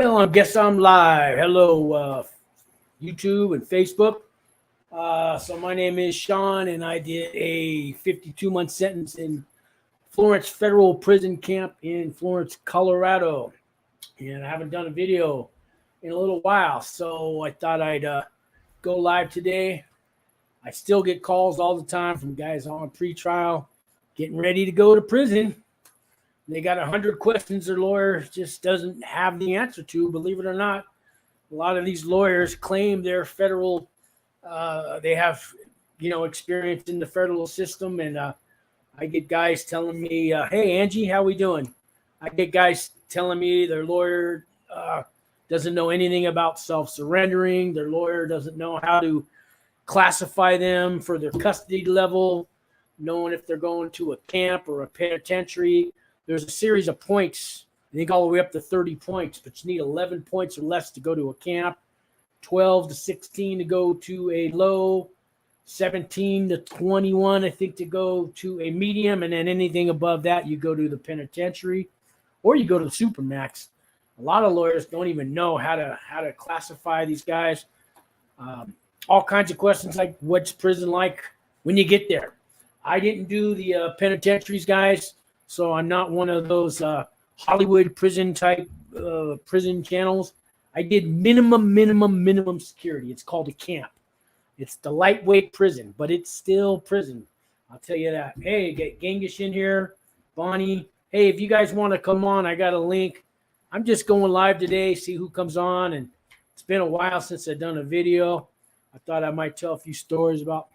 Well, I guess I'm live. Hello, YouTube and Facebook. So my name is Sean, and I did a 52-month sentence in Florence Federal Prison Camp in Florence, Colorado. And I haven't done a video in a little while, so I thought I'd go live today. I still get calls all the time from guys on pretrial getting ready to go to prison. They got 100 questions their lawyer just doesn't have the answer to, believe it or not. A lot of these lawyers claim they're federal, they have, experience in the federal system. And I get guys telling me, hey, Angie, how we doing? I get guys telling me their lawyer doesn't know anything about self-surrendering. Their lawyer doesn't know how to classify them for their custody level, knowing if they're going to a camp or a penitentiary. There's a series of points, I think all the way up to 30 points, but you need 11 points or less to go to a camp, 12 to 16 to go to a low, 17 to 21, I think, to go to a medium, and then anything above that, you go to the penitentiary or you go to the supermax. A lot of lawyers don't even know how to classify these guys. All kinds of questions like, what's prison like when you get there? I didn't do the penitentiaries, guys. So I'm not one of those Hollywood prison type prison channels. I did minimum security. It's called a camp. It's the lightweight prison, but it's still prison. I'll tell you that. Hey, get Genghis in here, Bonnie. Hey, if you guys want to come on, I got a link. I'm just going live today, see who comes on. And it's been a while since I've done a video. I thought I might tell a few stories about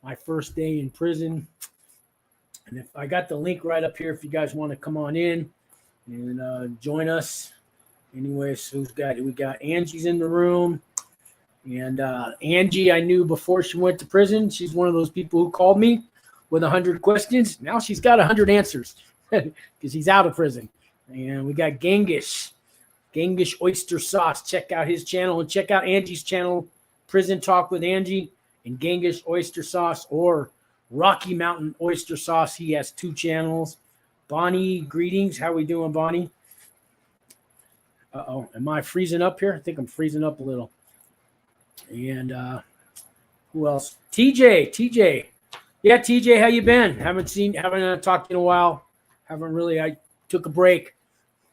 my first day in prison. And if I got the link right up here, if you guys want to come on in and join us. Anyways, we got Angie's in the room. And Angie, I knew before she went to prison. She's one of those people who called me with 100 questions. Now she's got 100 answers because he's out of prison. And we got Genghis Oyster Sauce. Check out his channel and check out Angie's channel, Prison Talk with Angie, and Genghis Oyster Sauce, or Rocky Mountain Oyster Sauce. He has 2 channels. Bonnie, greetings. How we doing, Bonnie? Uh-oh. Am I freezing up here? I think I'm freezing up a little. And who else? TJ. Yeah, TJ, how you been? Haven't talked to you in a while. I took a break.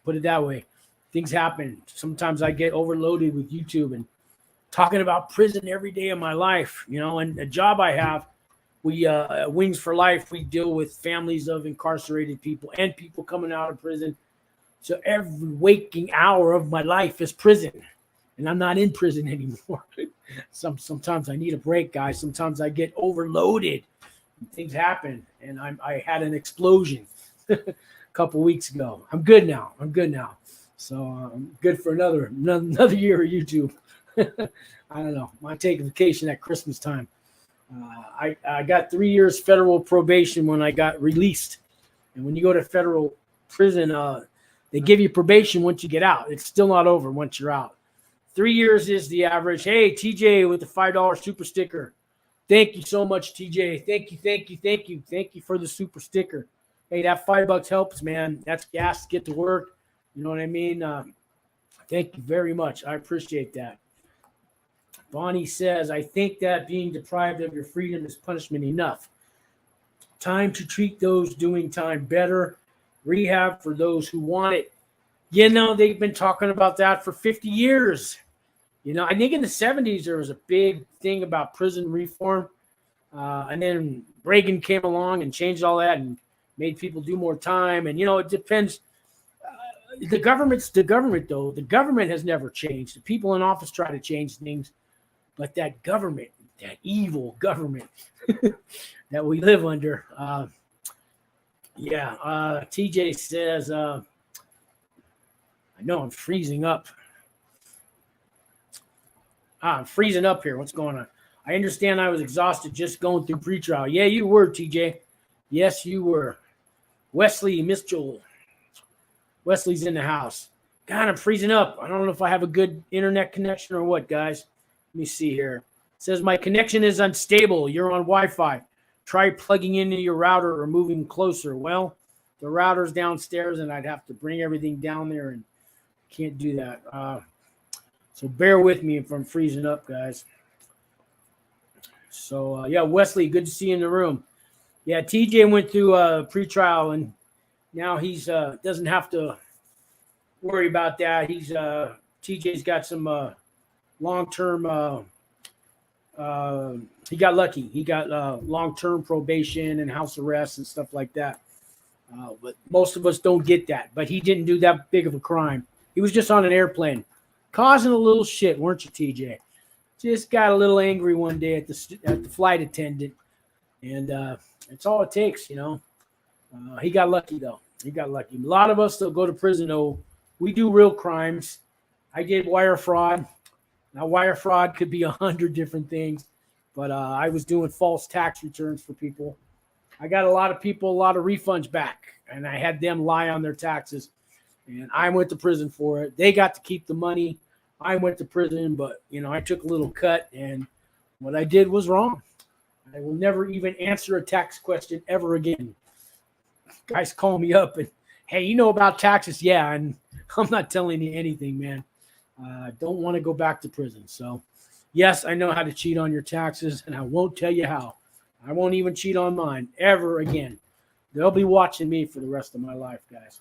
Put it that way. Things happen. Sometimes I get overloaded with YouTube and talking about prison every day of my life, and the job I have. We Wings for Life, we deal with families of incarcerated people and people coming out of prison. So every waking hour of my life is prison, and I'm not in prison anymore. Sometimes I need a break, guys. Sometimes I get overloaded. Things happen, and I had an explosion a couple weeks ago. I'm good now. So I'm good for another year of YouTube. I don't know. Might take a vacation at Christmas time. I got 3 years federal probation when I got released. And when you go to federal prison, they give you probation once you get out. It's still not over once you're out. 3 years is the average. Hey, TJ with the $5 super sticker. Thank you so much, TJ. Thank you for the super sticker. Hey, that $5 helps, man. That's gas to get to work. You know what I mean? Thank you very much. I appreciate that. Bonnie says, I think that being deprived of your freedom is punishment enough. Time to treat those doing time better. Rehab for those who want it. They've been talking about that for 50 years. I think in the 70s there was a big thing about prison reform. And then Reagan came along and changed all that and made people do more time. And, it depends. The government's the government, though. The government has never changed. The people in office try to change things. But that government, that evil government that we live under, TJ says, I know I'm freezing up. I'm freezing up here. What's going on? I understand I was exhausted just going through pretrial. Yeah, you were, TJ. Yes, you were. Wesley, Miss Joel. Wesley's in the house. God, I'm freezing up. I don't know if I have a good internet connection or what, guys. Let me see here. It says my connection is unstable. You're on Wi-Fi. Try plugging into your router or moving closer. Well, the router's downstairs, and I'd have to bring everything down there and Can't do that. So bear with me if I'm freezing up, guys. So, yeah, Wesley, good to see you in the room. Yeah, TJ went through pretrial, and now he's doesn't have to worry about that. He's TJ's got some long-term. He got lucky. He got long-term probation and house arrest and stuff like that. But most of us don't get that. But he didn't do that big of a crime. He was just on an airplane, causing a little shit, weren't you, TJ? Just got a little angry one day at the flight attendant, and that's all it takes, you know. He got lucky though. He got lucky. A lot of us that go to prison though, we do real crimes. I did wire fraud. Now wire fraud could be 100 different things, but I was doing false tax returns for people. I got a lot of people, a lot of refunds back, and I had them lie on their taxes, and I went to prison for it. They got to keep the money. I went to prison, but, you know, I took a little cut, and what I did was wrong. I will never even answer a tax question ever again. Guys call me up and, hey, you know about taxes? Yeah, and I'm not telling you anything, man. I don't want to go back to prison. So, yes, I know how to cheat on your taxes, and I won't tell you how. I won't even cheat on mine ever again. They'll be watching me for the rest of my life, guys.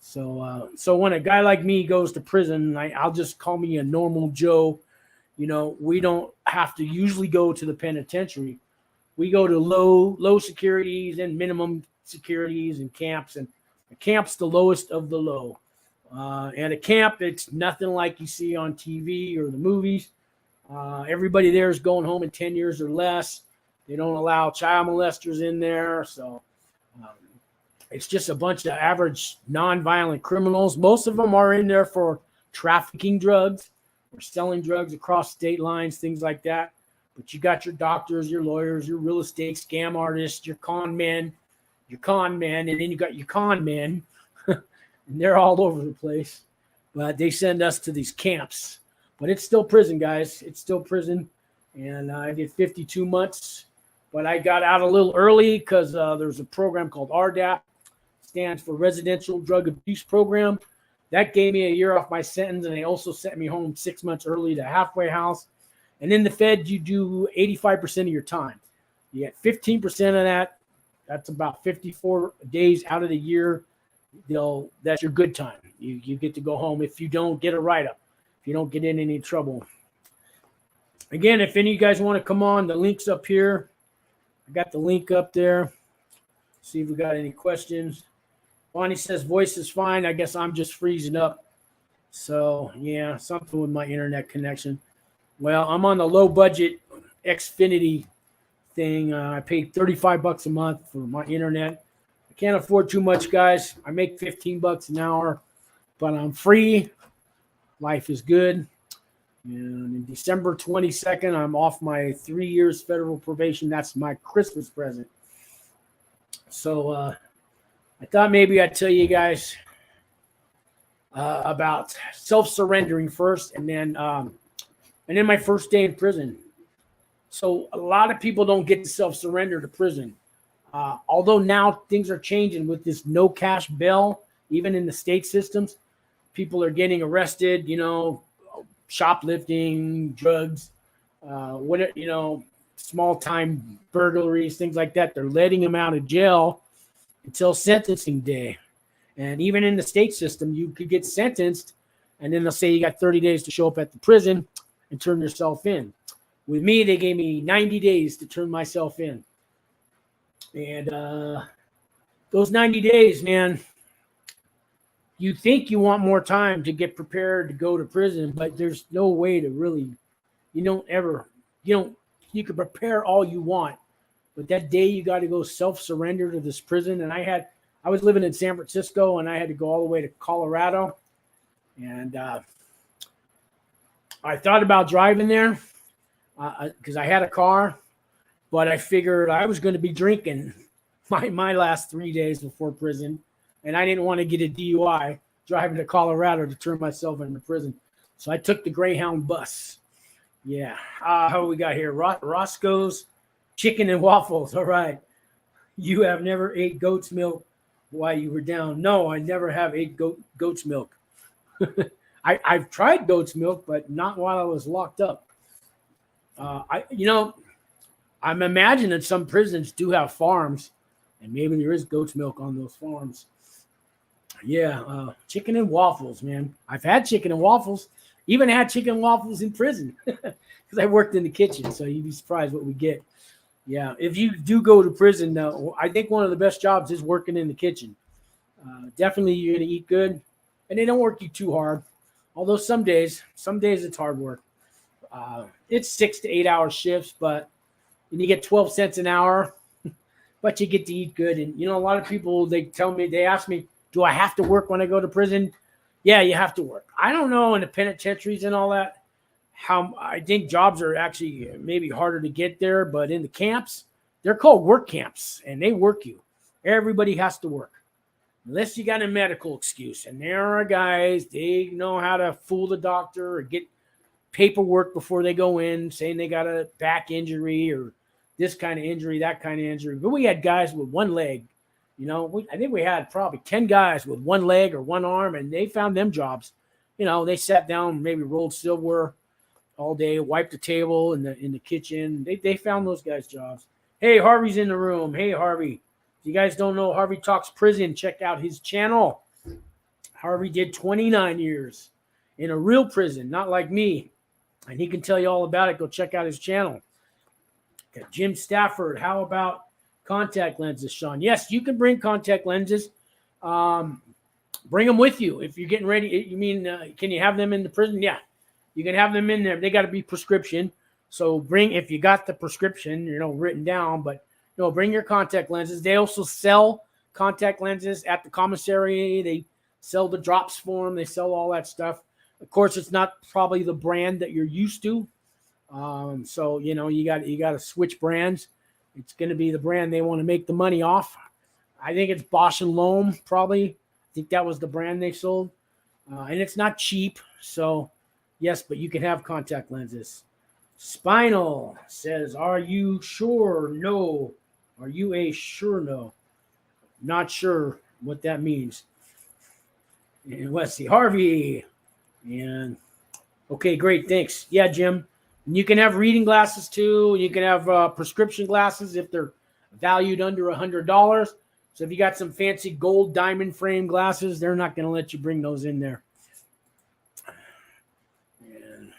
So when a guy like me goes to prison, I'll just call me a normal Joe. You know, we don't have to usually go to the penitentiary. We go to low securities and minimum securities and camps, and a camp's the lowest of the low. And a camp, it's nothing like you see on TV or the movies. Everybody there is going home in 10 years or less. They don't allow child molesters in there, so it's just a bunch of average nonviolent criminals. Most of them are in there for trafficking drugs or selling drugs across state lines, things like that. But you got your doctors, your lawyers, your real estate scam artists, your con men, and then you got your con men, and they're all over the place. But they send us to these camps. But it's still prison, guys. It's still prison. And I did 52 months. But I got out a little early because there's a program called RDAP. Stands for Residential Drug Abuse Program. That gave me a year off my sentence, and they also sent me home 6 months early to halfway house. And in the Fed, you do 85% of your time. You get 15% of that. That's about 54 days out of the year. That's your good time. You get to go home if you don't get a write-up, if you don't get in any trouble. Again, if any of you guys want to come on, the link's up here. I got the link up there. See if we got any questions. Bonnie says voice is fine. I guess I'm just freezing up. So, yeah, something with my internet connection. Well, I'm on the low budget Xfinity thing. I pay $35 a month for my internet. I can't afford too much, guys. I make $15 an hour, but I'm free. Life is good. And in December 22nd, I'm off my 3 years federal probation. That's my Christmas present. So I thought maybe I'd tell you guys about self-surrendering first, and then my first day in prison. So a lot of people don't get to self-surrender to prison. Although now things are changing with this no cash bail, even in the state systems, people are getting arrested, shoplifting, drugs, small time burglaries, things like that. They're letting them out of jail until sentencing day. And even in the state system, you could get sentenced, and then they'll say you got 30 days to show up at the prison and turn yourself in. With me, they gave me 90 days to turn myself in. And those 90 days, man, you think you want more time to get prepared to go to prison, but there's no way to really, you can prepare all you want, but that day you got to go self-surrender to this prison. And I was living in San Francisco, and I had to go all the way to Colorado. And I thought about driving there because I had a car, but I figured I was going to be drinking my last 3 days before prison. And I didn't want to get a DUI driving to Colorado to turn myself into prison. So I took the Greyhound bus. Yeah. How we got here? Roscoe's Chicken and Waffles. All right. You have never ate goat's milk while you were down. No, I never have ate goat's milk. I've tried goat's milk, but not while I was locked up. I'm imagining some prisons do have farms, and maybe there is goat's milk on those farms. Yeah, chicken and waffles, man. I've had chicken and waffles. Even had chicken and waffles in prison because I worked in the kitchen. So you'd be surprised what we get. Yeah, if you do go to prison, I think one of the best jobs is working in the kitchen. Definitely, you're going to eat good, and they don't work you too hard. Although some days it's hard work. It's 6 to 8 hour shifts, but and you get 12 cents an hour, but you get to eat good. And a lot of people, they ask me, do I have to work when I go to prison? Yeah, you have to work. I don't know in the penitentiaries and all that how I think jobs are actually maybe harder to get there, but in the camps, they're called work camps, and they work you. Everybody has to work. Unless you got a medical excuse. And there are guys, they know how to fool the doctor or get paperwork before they go in saying they got a back injury or this kind of injury, that kind of injury. But we had guys with one leg. I think we had probably 10 guys with one leg or one arm, and they found them jobs. They sat down, maybe rolled silverware all day, wiped the table in the kitchen. They found those guys jobs. Hey, Harvey's in the room. Hey, Harvey. If you guys don't know Harvey Talks Prison, check out his channel. Harvey did 29 years in a real prison, not like me. And he can tell you all about it. Go check out his channel. Okay, Jim Stafford, how about contact lenses, Sean? Yes, you can bring contact lenses. Bring them with you. If you're getting ready, you mean, can you have them in the prison? Yeah, you can have them in there. They got to be prescription. So if you got the prescription, written down, but bring your contact lenses. They also sell contact lenses at the commissary. They sell the drops for them. They sell all that stuff. Of course, it's not probably the brand that you're used to. So, you got to switch brands. It's going to be the brand they want to make the money off. I think it's Bosch & Lomb, probably. I think that was the brand they sold. And it's not cheap. So, yes, but you can have contact lenses. Spinal says, are you sure? No. Are you a sure no? Not sure what that means. And let's see, Harvey. And okay, great, thanks. Yeah, Jim. And you can have reading glasses too. You can have prescription glasses if they're valued under $100. So if you got some fancy gold diamond frame glasses, they're not going to let you bring those in there. And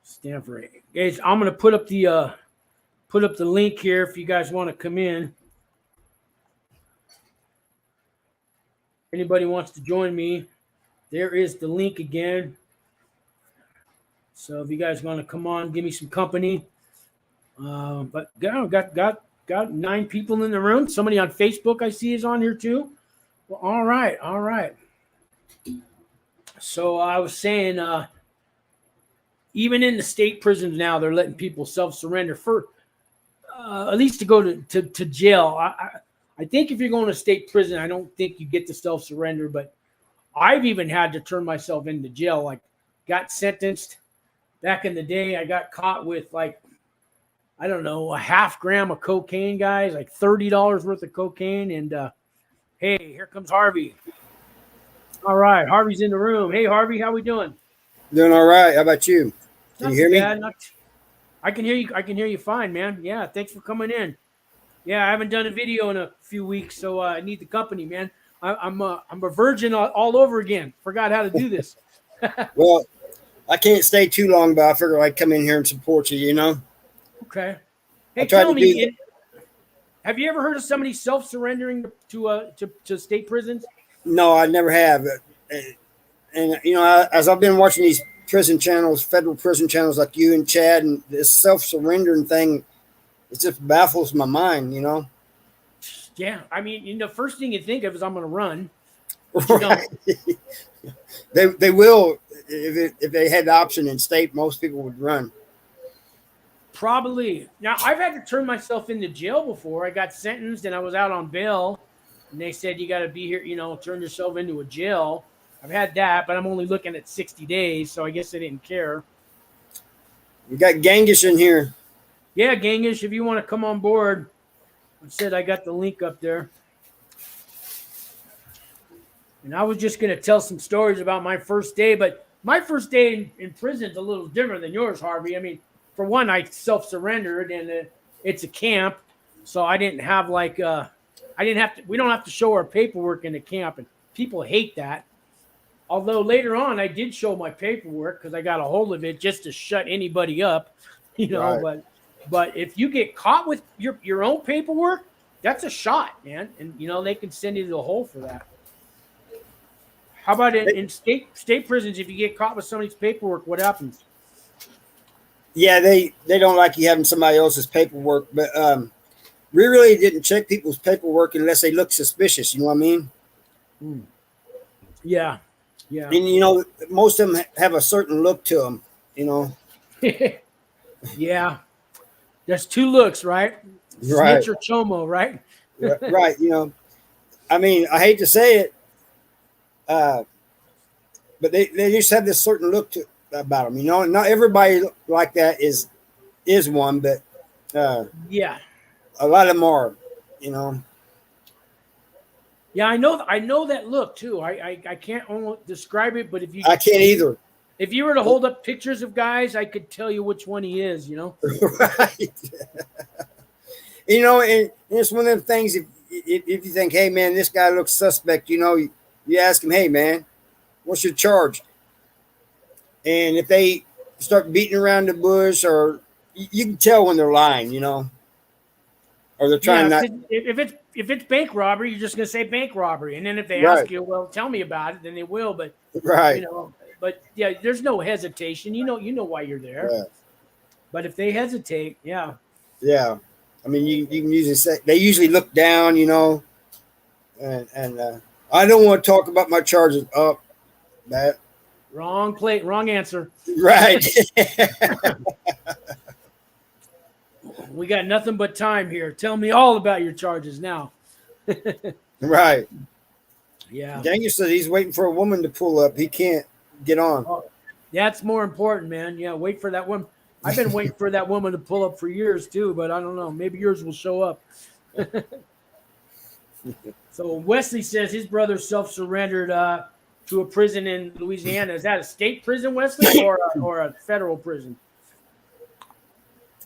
Stanford, guys, I'm going to put up the link here if you guys want to come in. Anybody wants to join me? There is the link again. So if you guys want to come on, give me some company. But got 9 people in the room. Somebody on Facebook I see is on here too. Well, all right. So I was saying, even in the state prisons now, they're letting people self-surrender for at least to go to jail. I think if you're going to state prison, I don't think you get to self-surrender, but I've even had to turn myself into jail. Like, got sentenced back in the day. I got caught with a half gram of cocaine, guys, like $30 worth of cocaine. And hey, here comes Harvey. All right, Harvey's in the room. Hey, Harvey, how we doing? Doing all right. How about you? Can you hear me? I can hear you. I can hear you fine, man. Yeah, thanks for coming in. Yeah, I haven't done a video in a few weeks, so I need the company, man. I'm a virgin all over again. Forgot how to do this. Well, I can't stay too long, but I figured I'd come in here and support you. Okay. Hey, tell me, have you ever heard of somebody self-surrendering to state prisons? No, I never have. And as I've been watching these prison channels, federal prison channels like you and Chad, and this self-surrendering thing, it just baffles my mind, Yeah, I mean, the first thing you think of is I'm going to run. Right. They will if they had the option in state. Most people would run. Probably. Now, I've had to turn myself into jail before. I got sentenced and I was out on bail, and they said you got to be here, turn yourself into a jail. I've had that, but I'm only looking at 60 days, so I guess they didn't care. We got Genghis in here. Yeah, Genghis, if you want to come on board. I said I got the link up there. And I was just going to tell some stories about my first day, but my first day in prison is a little different than yours, Harvey. I mean, for one, I self-surrendered, and it's a camp, so I didn't have like I didn't have to. We don't have to show our paperwork in the camp, and people hate that. Although later on, I did show my paperwork because I got a hold of it just to shut anybody up, you know. Right. But if you get caught with your own paperwork, that's a shot, man, and you know they can send you to the hole for that. How about in state prisons? If you get caught with somebody's paperwork, what happens? Yeah, they don't like you having somebody else's paperwork, but we really didn't check people's paperwork unless they look suspicious. You know what I mean? Yeah, yeah. And you know, most of them have a certain look to them. You know. Yeah, there's two looks, right? Right. Snitch or chomo, right? Right. You know, I mean, I hate to say it, but they just have this certain look about them. You know, not everybody like that is one, but yeah, a lot of them are. You know. Yeah, I know that look too. I can't almost describe it, but I can't either. If you were to hold up pictures of guys, I could tell you which one he is. You know. Right. You know, and it's one of them things. If you think, hey man, this guy looks suspect, you know, you ask him, hey man, what's your charge? And if they start beating around the bush, or you can tell when they're lying, you know, or they're trying not. If it's bank robbery, you're just gonna say bank robbery, and then if they Right. ask you, well, tell me about it, then they will. But Right. you know, but yeah, there's no hesitation. You know why you're there. Yeah. But if they hesitate, yeah. Yeah. I mean, you can usually say they usually look down, you know, and I don't want to talk about my charges. Oh, that Wrong answer. right. We got nothing but time here. Tell me all about your charges now. Right. Yeah. Daniel said he's waiting for a woman to pull up. He can't get on. Oh, that's more important, man. Yeah, wait for that one. I've been waiting for that woman to pull up for years too, but I don't know. Maybe yours will show up. So Wesley says his brother self-surrendered to a prison in Louisiana. Is that a state prison, Wesley, or a federal prison?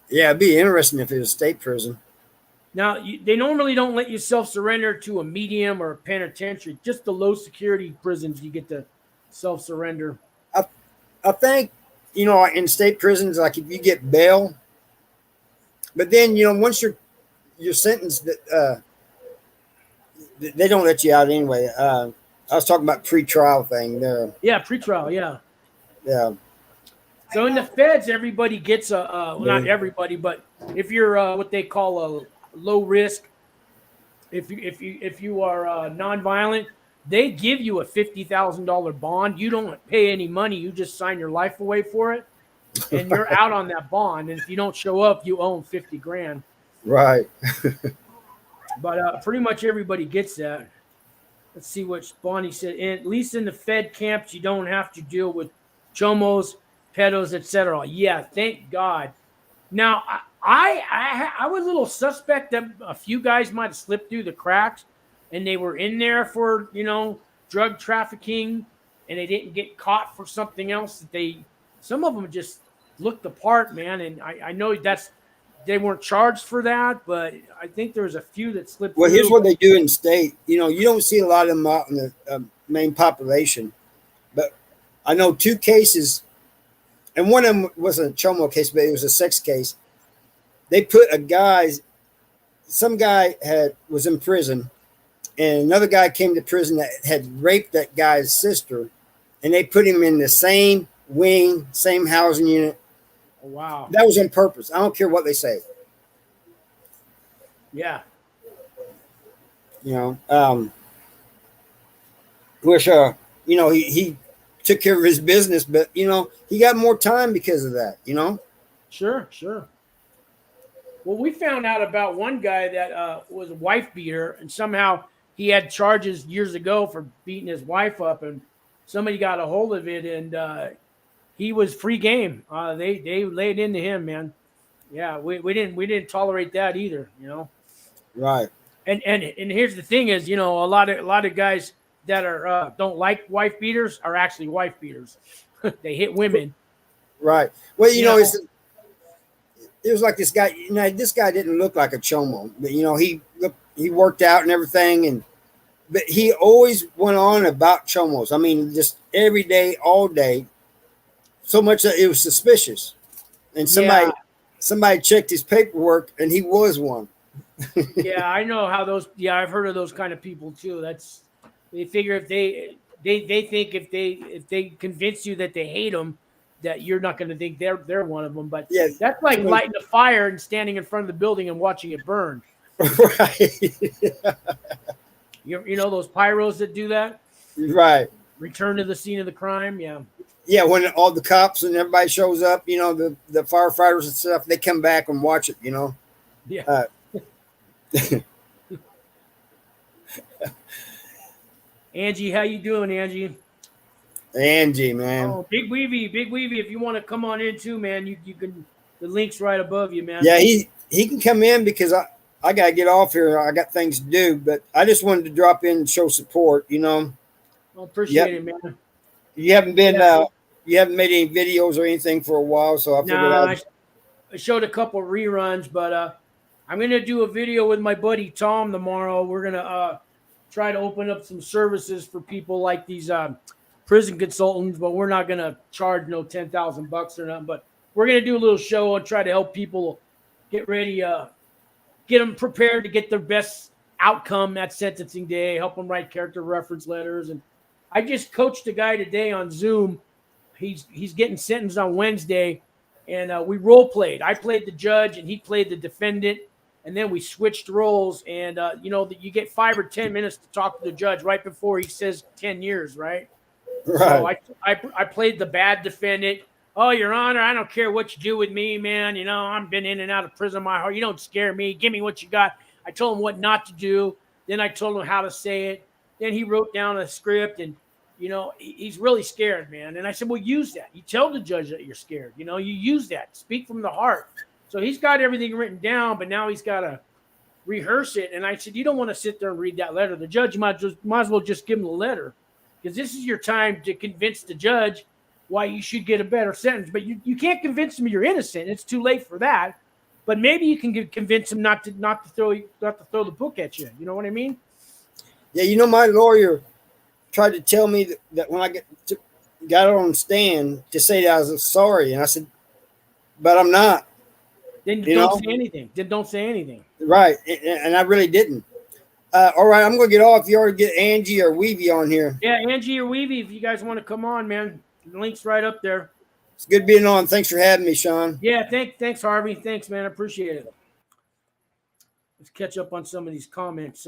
Yeah, it'd be interesting if it was a state prison. Now, they normally don't let you self-surrender to a medium or a penitentiary. Just the low-security prisons you get to self-surrender. I think, you know, in state prisons, like if you get bail, but then, you know, once you're sentenced, they don't let you out anyway. I was talking about pre-trial thing there. Yeah, pre-trial, yeah. Yeah. So in the feds, everybody gets well, not everybody, but if you're what they call a low risk, if you are nonviolent, they give you a $50,000 bond. You don't pay any money. You just sign your life away for it, and you're out on that bond. And if you don't show up, you own $50,000. Right. But pretty much everybody gets that. Let's see what Bonnie said. At least in the Fed camps, you don't have to deal with chomos, pedos, etc. Yeah, thank God. Now, I was a little suspect that a few guys might have slipped through the cracks, and they were in there for, you know, drug trafficking, and they didn't get caught for something else. Some of them just looked the part, man. And I know they weren't charged for that, but I think there was a few that slipped Well, through. here's what they do in state. You know, you don't see a lot of them out in the main population, but I know 2 cases, and one of them wasn't a chomo case, but it was a sex case. They put some guy was in prison, and another guy came to prison that had raped that guy's sister, and they put him in the same wing, same housing unit. Oh, wow. That was on purpose. I don't care what they say. Yeah. You know, which, you know, he took care of his business, but, you know, he got more time because of that, you know? Sure. Well, we found out about one guy that was a wife beater, and somehow he had charges years ago for beating his wife up, and somebody got a hold of it, and he was free game. They laid into him, man. Yeah, we didn't tolerate that either, you know. Right. And here's the thing is, you know, a lot of guys that are don't like wife beaters are actually wife beaters. They hit women. Right. Well, you know, Yeah. it was like this guy. You know, this guy didn't look like a chomo, but you know, he worked out and everything, and but he always went on about chomos. I mean, just every day, all day, so much that it was suspicious. And Yeah. somebody checked his paperwork, and he was one. Yeah, I know how those. Yeah, I've heard of those kind of people too. That's they figure if they think if they convince you that they hate them, that you're not going to think they're one of them. But Yeah, that's like lighting a fire and standing in front of the building and watching it burn. right, You know those pyros that do that? right. Return to the scene of the crime. Yeah. Yeah, when all the cops and everybody shows up, you know, the firefighters and stuff, they come back and watch it. You know. Yeah. Angie, how you doing, Angie? Angie, man. Oh, Big Weavy. If you want to come on in too, man, you can. The link's right above you, man. Yeah, he can come in because I gotta get off here. I got things to do, but I just wanted to drop in and show support. You know. I appreciate it, man. You haven't been you haven't made any videos or anything for a while, so I figured I showed a couple reruns, but I'm gonna do a video with my buddy Tom tomorrow. We're gonna try to open up some services for people like these prison consultants, but we're not gonna charge no $10,000 or nothing. But we're gonna do a little show and try to help people get ready, get them prepared to get their best outcome at sentencing day, help them write character reference letters. And I just coached a guy today on Zoom. He's getting sentenced on Wednesday, and we role played. I played the judge, and he played the defendant, and then we switched roles. And you know that you get 5 or 10 minutes to talk to the judge right before he says 10 years, right? Right. So I played the bad defendant. Oh, Your Honor, I don't care what you do with me, man. You know, I've been in and out of prison my heart. You don't scare me. Give me what you got. I told him what not to do. Then I told him how to say it. Then he wrote down a script, and you know, he's really scared, man. And I said, well, use that. You tell the judge that you're scared. You know, you use that. Speak from the heart. So he's got everything written down, but now he's got to rehearse it. And I said, you don't want to sit there and read that letter. The judge might as well just give him the letter, because this is your time to convince the judge why you should get a better sentence. But you can't convince him you're innocent. It's too late for that. But maybe you can convince him not to throw the book at you. You know what I mean? Yeah, you know, my lawyer tried to tell me that when I got on stand to say that I was sorry, and I said, but I'm not. Then don't say anything. Then don't say anything. Right, and I really didn't. All right, I'm going to get off. You already get Angie or Weavy on here. Yeah, Angie or Weavy, if you guys want to come on, man, the link's right up there. It's good being on. Thanks for having me, Sean. Yeah, thanks, Harvey. Thanks, man. I appreciate it. Let's catch up on some of these comments.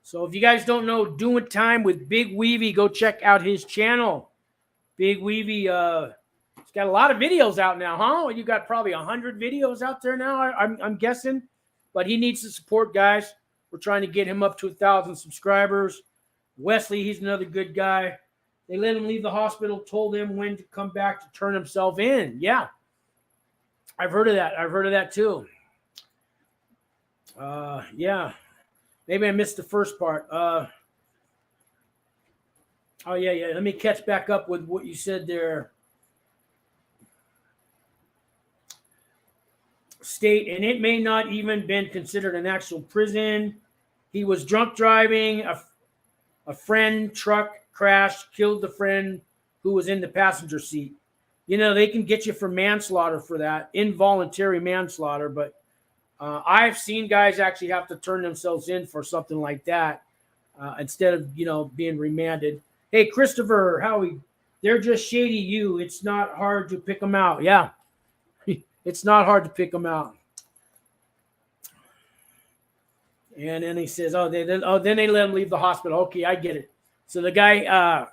So if you guys don't know, Doing Time with Big Weavy, go check out his channel. Big Weavy, he's got a lot of videos out now, huh? You got probably 100 videos out there now, I'm guessing. But he needs the support, guys. We're trying to get him up to 1,000 subscribers. Wesley, he's another good guy. They let him leave the hospital, told him when to come back to turn himself in. Yeah. I've heard of that too. Yeah. Maybe I missed the first part. Oh, yeah. Let me catch back up with what you said there. State, and it may not even been considered an actual prison. He was drunk driving. A friend truck crashed, killed the friend who was in the passenger seat. You know, they can get you for manslaughter for that, involuntary manslaughter, but I've seen guys actually have to turn themselves in for something like that instead of, you know, being remanded. Hey, Christopher, Howie, they're just shady you. It's not hard to pick them out. Yeah, it's not hard to pick them out. And then he says, then they let him leave the hospital. Okay, I get it. So the guy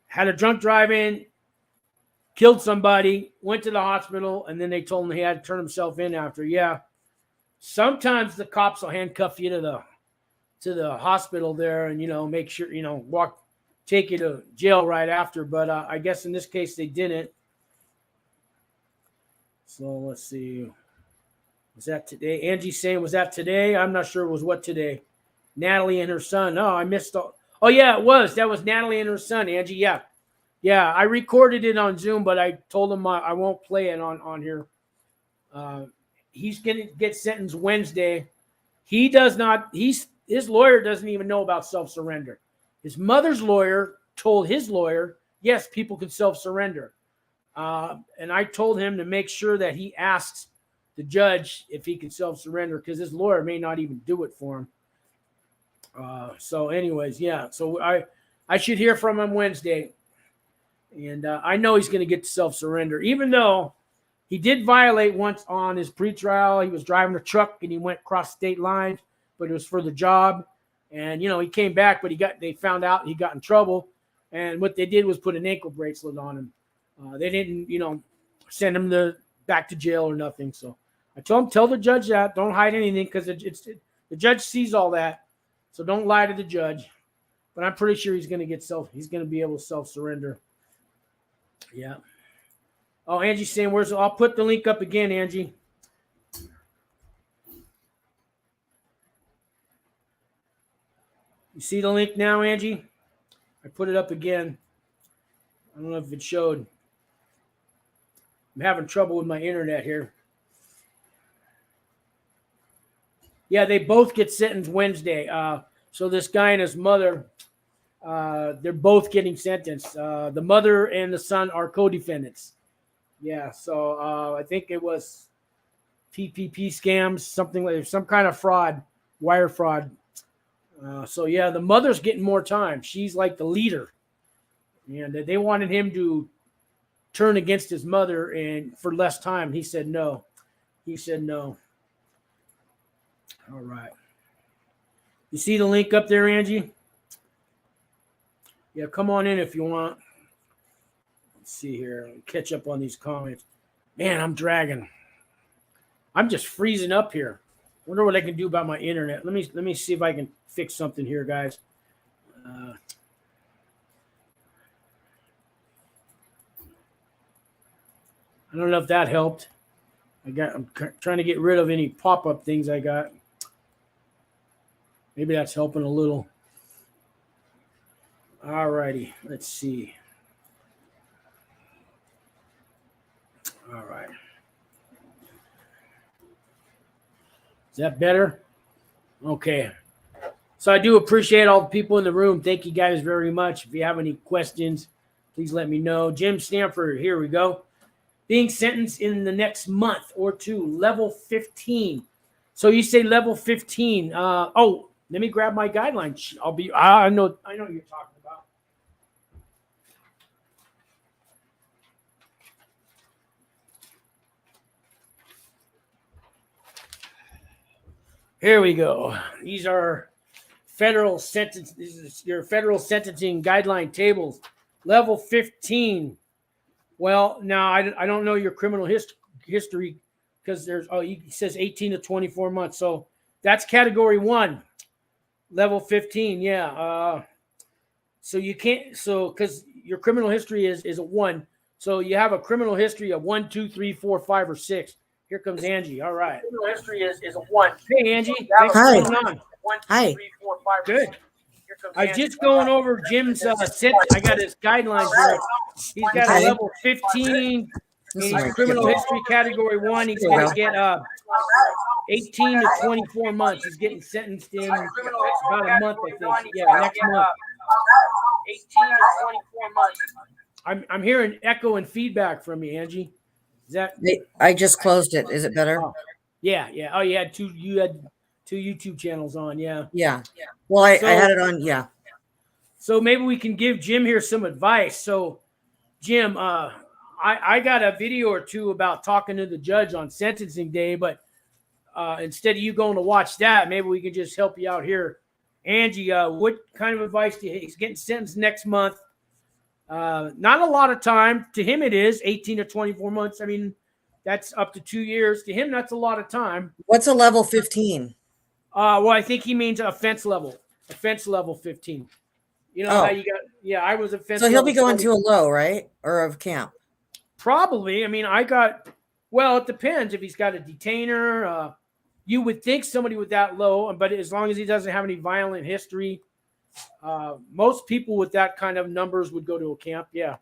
had a drunk driving, killed somebody, went to the hospital, and then they told him he had to turn himself in after. Yeah. Sometimes the cops will handcuff you to the hospital there and, you know, make sure, you know, take you to jail right after. But I guess in this case they didn't. So let's see. Was that today? Angie's saying, was that today? I'm not sure it was what today. Natalie and her son. Oh, I missed all. Oh yeah, it was. That was Natalie and her son, Angie. Yeah. Yeah, I recorded it on Zoom, but I told him I won't play it on here. He's going to get sentenced Wednesday. He does not, his lawyer doesn't even know about self-surrender. His mother's lawyer told his lawyer, yes, people can self-surrender. And I told him to make sure that he asks the judge if he can self-surrender, because his lawyer may not even do it for him. So anyways, yeah. So I should hear from him Wednesday. And I know he's going to get to self-surrender, even though he did violate once on his pretrial. He was driving a truck and he went across state lines, but it was for the job. And, he came back, but they found out he got in trouble. And what they did was put an ankle bracelet on him. They didn't, send him back to jail or nothing. So I told him, tell the judge that. Don't hide anything, because the judge sees all that. So don't lie to the judge. But I'm pretty sure he's going to be able to self-surrender. Yeah. Oh, Angie's saying, I'll put the link up again, Angie. You see the link now, Angie? I put it up again. I don't know if it showed. I'm having trouble with my internet here. Yeah, they both get sentenced Wednesday. So this guy and his mother, they're both getting sentenced. The mother and the son are co-defendants. Yeah, so I think it was PPP scams, something like some kind of fraud, wire fraud. So yeah, the mother's getting more time. She's like the leader, and they wanted him to turn against his mother and for less time. He said no. All right. You see the link up there, Angie? Yeah, come on in if you want. Let's see here. Catch up on these comments. Man, I'm dragging. I'm just freezing up here. Wonder what I can do about my internet. Let me see if I can fix something here, guys. I don't know if that helped. I'm trying to get rid of any pop-up things I got. Maybe that's helping a little. All righty. Let's see. All right. Is that better? Okay. So I do appreciate all the people in the room. Thank you guys very much. If you have any questions, please let me know. Jim Stanford, here we go. Being sentenced in the next month or two, level 15. So you say level 15. Let me grab my guidelines. I know what you're talking about. Here we go. These are federal sentence. This is your federal sentencing guideline tables. Level 15. Well, now I don't know your criminal history because he says 18 to 24 months. So that's category 1. Level 15, yeah. So you can't, because your criminal history is a 1. So you have a criminal history of 1, 2, 3, 4, 5, or 6. Here comes Angie. All right. Criminal history is a 1. Hey, Angie. Thanks for coming on. 1, 2, 3, 4, 5, good. I was just going over Jim's I got his guidelines here. He's got a level 15. He's criminal history category 1. He's going to get 18 to 24 months. He's getting sentenced in about a month, I think. Yeah, next month. 18 to 24 months. I'm hearing echo and feedback from you, Angie. Is that? I just closed it. Is it better? Oh, yeah. Oh, you had two YouTube channels on. Yeah. Yeah. Well, I had it on. Yeah. So maybe we can give Jim here some advice. So, Jim, I got a video or two about talking to the judge on sentencing day, but instead of you going to watch that, maybe we can just help you out here. Angie, what kind of advice do you? He's getting sentenced next month. Not a lot of time. To him, it is 18 to 24 months. I mean, that's up to 2 years. To him, that's a lot of time. What's a level 15? Well, I think he means offense level 15. You know how you got, yeah, I was offense. So he'll be going to a low, right? Or of camp? Probably. I mean, it depends if he's got a detainer. You would think somebody with that low, but as long as he doesn't have any violent history, Most people with that kind of numbers would go to a camp. Yeah.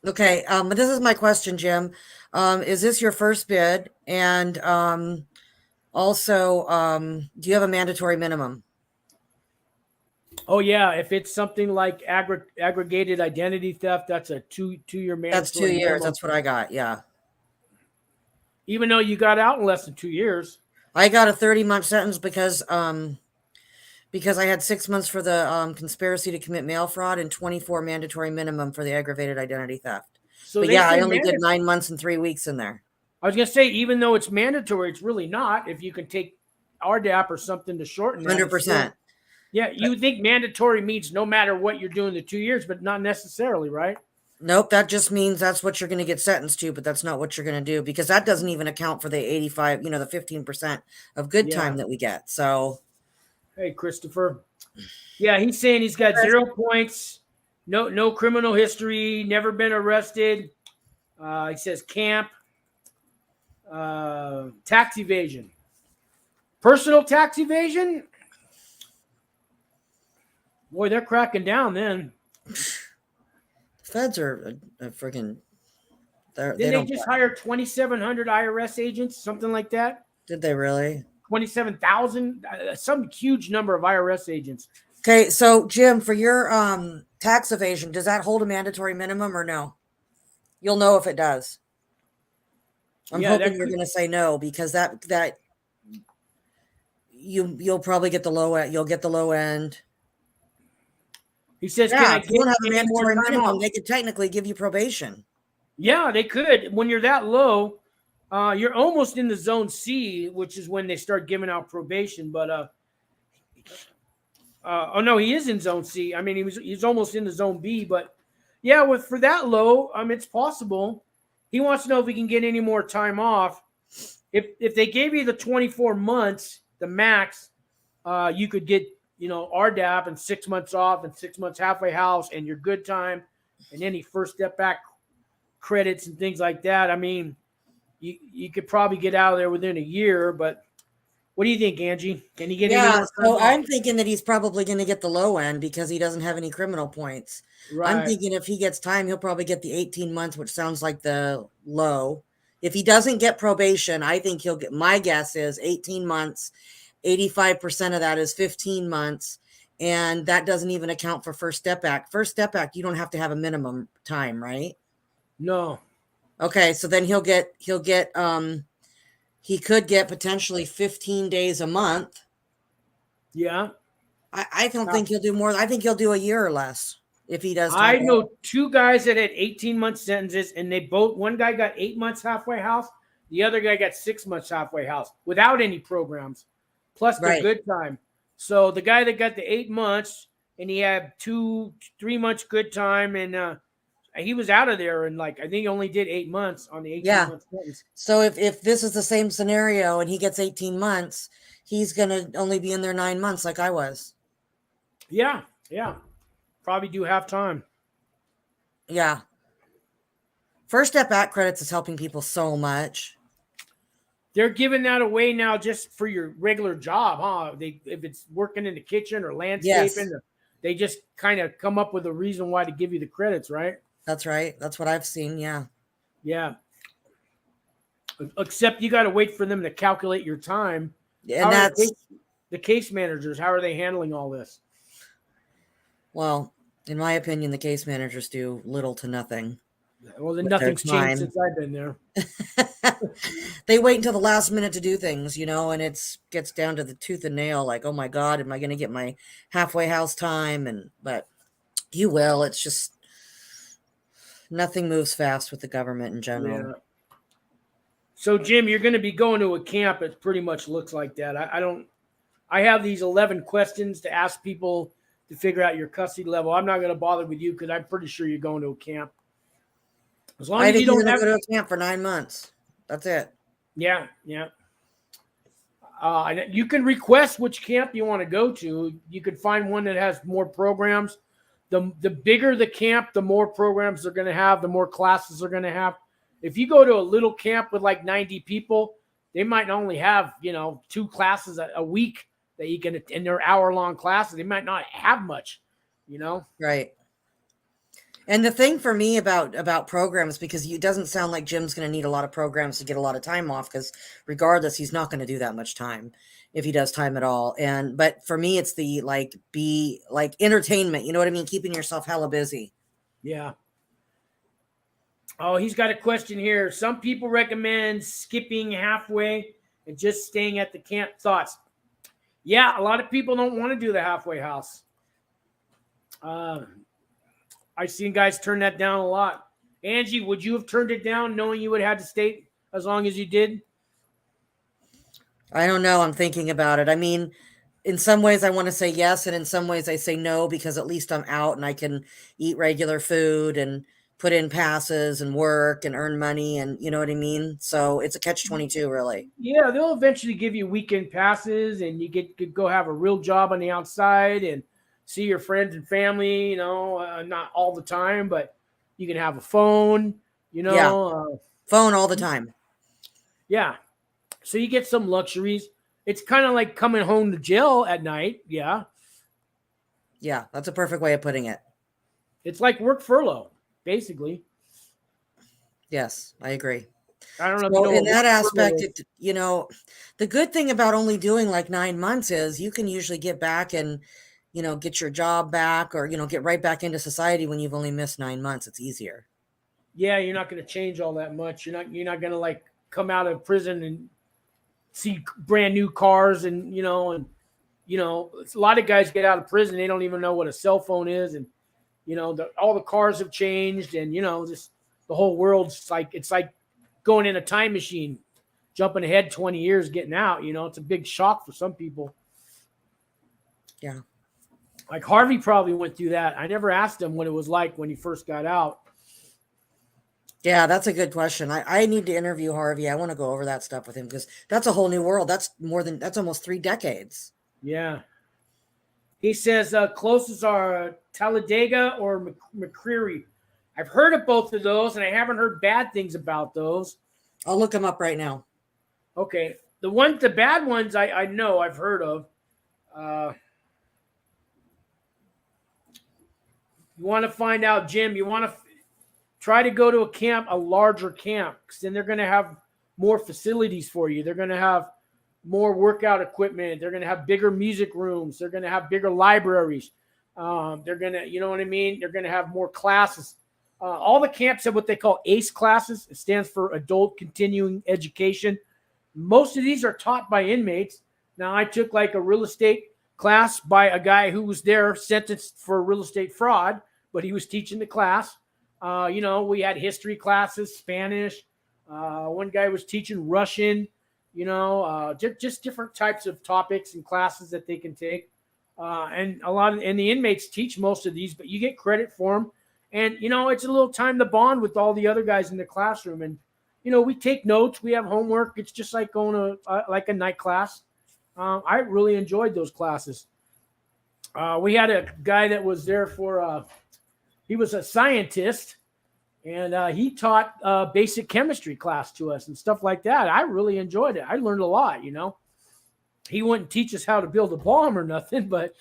Okay. But this is my question, Jim. Is this your first bid? And also, do you have a mandatory minimum? Oh yeah, if it's something like aggregated identity theft, that's a two-year mandatory. That's 2 years. minimum. That's what I got. Yeah. Even though you got out in less than 2 years. I got a 30-month sentence because I had 6 months for the conspiracy to commit mail fraud and 24 mandatory minimum for the aggravated identity theft. So But they yeah, I say only did 9 months and 3 weeks in there. I was gonna say, even though it's mandatory, it's really not. If you can take RDAP or something to shorten that. 100%. Yeah, you would think mandatory means no matter what you're doing the 2 years, but not necessarily, right? Nope, that just means that's what you're going to get sentenced to, but that's not what you're going to do because that doesn't even account for the 85, the 15% of good time that we get. So, hey, Christopher. Yeah, he's saying he's got 0 points, no criminal history, never been arrested. He says camp, tax evasion, personal tax evasion. Boy, they're cracking down then. Feds are a freaking. Didn't they just hire 2,700 IRS agents, something like that? Did they really? 27,000, some huge number of IRS agents. Okay, so Jim, for your tax evasion, does that hold a mandatory minimum or no? You'll know if it does. I'm hoping you're going to say no because that you'll probably get the low end. You'll get the low end. He says, yeah, if you don't have a mandatory minimum, they could technically give you probation. Yeah, they could. When you're that low, you're almost in the zone C, which is when they start giving out probation. But oh no, he is in zone C. I mean, he's almost in the zone B. But yeah, for that low, it's possible. He wants to know if he can get any more time off. If they gave you the 24 months, the max, you could get RDAP and 6 months off and 6 months halfway house and your good time and any first step back credits and things like that. I mean, you could probably get out of there within a year, but what do you think, Angie? Can he get any more? So I'm thinking that he's probably going to get the low end because he doesn't have any criminal points. Right. I'm thinking if he gets time, he'll probably get the 18 months, which sounds like the low. If he doesn't get probation, I think he'll get, my guess is 18 months. 85% of that is 15 months. And that doesn't even account for First Step Act. First Step Act, you don't have to have a minimum time, right? No. Okay. So then he could get potentially 15 days a month. Yeah. I don't think he'll do more. I think he'll do a year or less if he does. I know 2 guys that had 18-month sentences and one guy got 8 months halfway house. The other guy got 6 months halfway house without any programs. Plus the good time. So the guy that got the 8 months and he had 2-3 months good time and he was out of there and I think he only did 8 months on the 18-month sentence. So if this is the same scenario and he gets 18 months, he's going to only be in there 9 months like I was. Yeah. Probably do half time. Yeah. First Step Back credits is helping people so much. They're giving that away now just for your regular job, huh? If it's working in the kitchen or landscaping, they just kind of come up with a reason why to give you the credits, right? That's right. That's what I've seen. Yeah. Yeah. Except you got to wait for them to calculate your time. And that's the case managers. How are they handling all this? Well, in my opinion, the case managers do little to nothing. Well, then nothing's changed since I've been there. They wait until the last minute to do things, and it gets down to the tooth and nail. Like, oh my God, am I going to get my halfway house time? But you will. It's just nothing moves fast with the government in general. Yeah. So, Jim, you're going to be going to a camp. It pretty much looks like that. I have these 11 questions to ask people to figure out your custody level. I'm not going to bother with you because I'm pretty sure you're going to a camp. As long as you don't go to a camp for 9 months. That's it. Yeah. You can request which camp you want to go to. You could find one that has more programs. The bigger the camp, the more programs they're going to have, the more classes they're going to have. If you go to a little camp with 90 people, they might only have, 2 classes a week that you can, in their hour-long classes. They might not have much. you know? Right. And the thing for me about programs, because it doesn't sound like Jim's going to need a lot of programs to get a lot of time off, because regardless, he's not going to do that much time if he does time at all. But for me, it's the entertainment. You know what I mean? Keeping yourself hella busy. Yeah. Oh, he's got a question here. Some people recommend skipping halfway and just staying at the camp. Thoughts? Yeah, a lot of people don't want to do the halfway house. I've seen guys turn that down a lot. Angie, would you have turned it down knowing you would have had to stay as long as you did? I don't know. I'm thinking about it. I mean, in some ways I want to say yes, and in some ways I say no, because at least I'm out and I can eat regular food and put in passes and work and earn money, and you know what I mean? So it's a catch-22, really. Yeah, they'll eventually give you weekend passes, and you could go have a real job on the outside and see your friends and family, you know, not all the time, but you can have a phone, you know. Yeah. Phone all the time. Yeah. So you get some luxuries. It's kind of like coming home to jail at night. Yeah. Yeah, that's a perfect way of putting it. It's like work furlough, basically. Yes, I agree. I don't know. So in that aspect, you know, the good thing about only doing like 9 months is you can usually get back and, you know, get your job back, or, you know, get right back into society when you've only missed 9 months. It's easier. Yeah, you're not going to change all that much. You're not going to like come out of prison and see brand new cars and a lot of guys get out of prison, they don't even know what a cell phone is, and all the cars have changed, and just the whole world's like, it's like going in a time machine, jumping ahead 20 years, getting out. It's a big shock for some people. Yeah. Like Harvey probably went through that. I never asked him what it was like when he first got out. Yeah, that's a good question. I need to interview Harvey. I want to go over that stuff with him, because that's a whole new world. That's almost 3 decades. Yeah. He says closest are Talladega or McCreary. I've heard of both of those, and I haven't heard bad things about those. I'll look them up right now. Okay. The bad ones I know, I've heard of. You want to find out, Jim, you want to try to go to a camp, a larger camp, because then they're going to have more facilities for you. They're going to have more workout equipment. They're going to have bigger music rooms. They're going to have bigger libraries. They're going to, you know what I mean? They're going to have more classes. All the camps have what they call ACE classes. It stands for Adult Continuing Education. Most of these are taught by inmates. Now, I took like a real estate class by a guy who was there sentenced for real estate fraud, but he was teaching the class. We had history classes, Spanish. One guy was teaching Russian, just different types of topics and classes that they can take. And the inmates teach most of these, but you get credit for them. And, it's a little time to bond with all the other guys in the classroom. And, we take notes, we have homework. It's just like going to like a night class. I really enjoyed those classes. We had a guy that was there he was a scientist, and he taught basic chemistry class to us and stuff like that. I really enjoyed it. I learned a lot, He wouldn't teach us how to build a bomb or nothing, but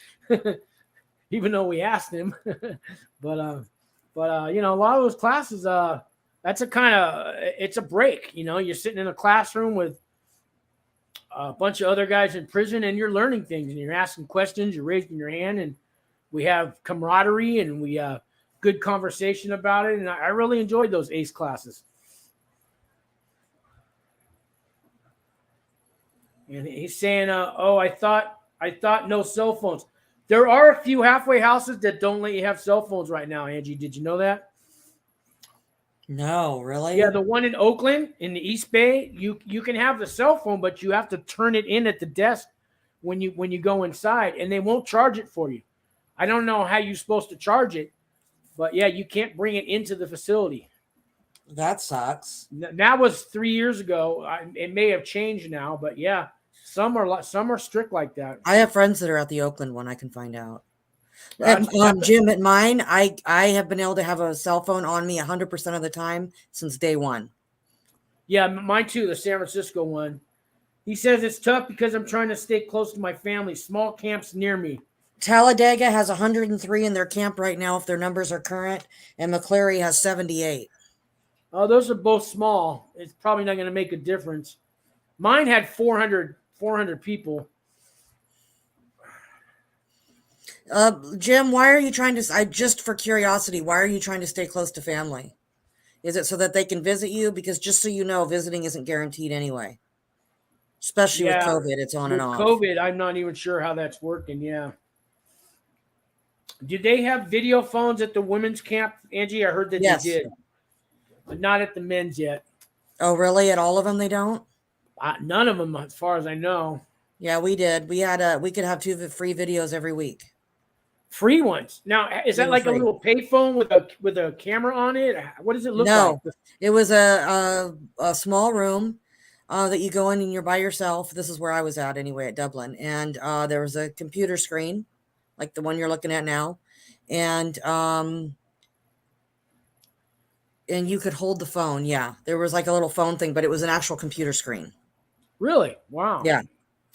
even though we asked him. but a lot of those classes, that's it's a break. You're sitting in a classroom with a bunch of other guys in prison, and you're learning things, and you're asking questions, you're raising your hand, and we have camaraderie, and we good conversation about it, and I really enjoyed those ACE classes. And he's saying, I thought no cell phones. There are a few halfway houses that don't let you have cell phones right now, Angie. Did you know that? No, really? Yeah, the one in Oakland in the East Bay, you can have the cell phone, but you have to turn it in at the desk when you go inside, and they won't charge it for you. I don't know how you're supposed to charge it, but yeah, you can't bring it into the facility. That sucks. That was 3 years ago. It may have changed now, but yeah, some are strict like that. I have friends that are at the Oakland one. I can find out. Jim, at mine, I have been able to have a cell phone on me 100% of the time since day one. Yeah, mine too, the San Francisco one. He says it's tough because I'm trying to stay close to my family. Small camps near me. Talladega has 103 in their camp right now, if their numbers are current, and McCleary has 78. Oh, those are both small. It's probably not going to make a difference. Mine had 400 people. Jim, why are you trying to, just for curiosity, why are you trying to stay close to family? Is it so that they can visit you? Because just so you know, visiting isn't guaranteed anyway. Especially with COVID, it's on and off. With COVID, I'm not even sure how that's working. Yeah. Did they have video phones at the women's camp, Angie? I heard that Yes. They did, but not at the men's yet. Oh, really? At all of them, they don't? None of them, as far as I know. Yeah, we did. We could have 2 free videos every week. Free ones. Now, is that like a little payphone with a camera on it? What does it look like? No, it was a small room that you go in and you're by yourself. This is where I was at anyway, at Dublin. And there was a computer screen, like the one you're looking at now. And you could hold the phone. Yeah, there was like a little phone thing, but it was an actual computer screen. Really? Wow. Yeah.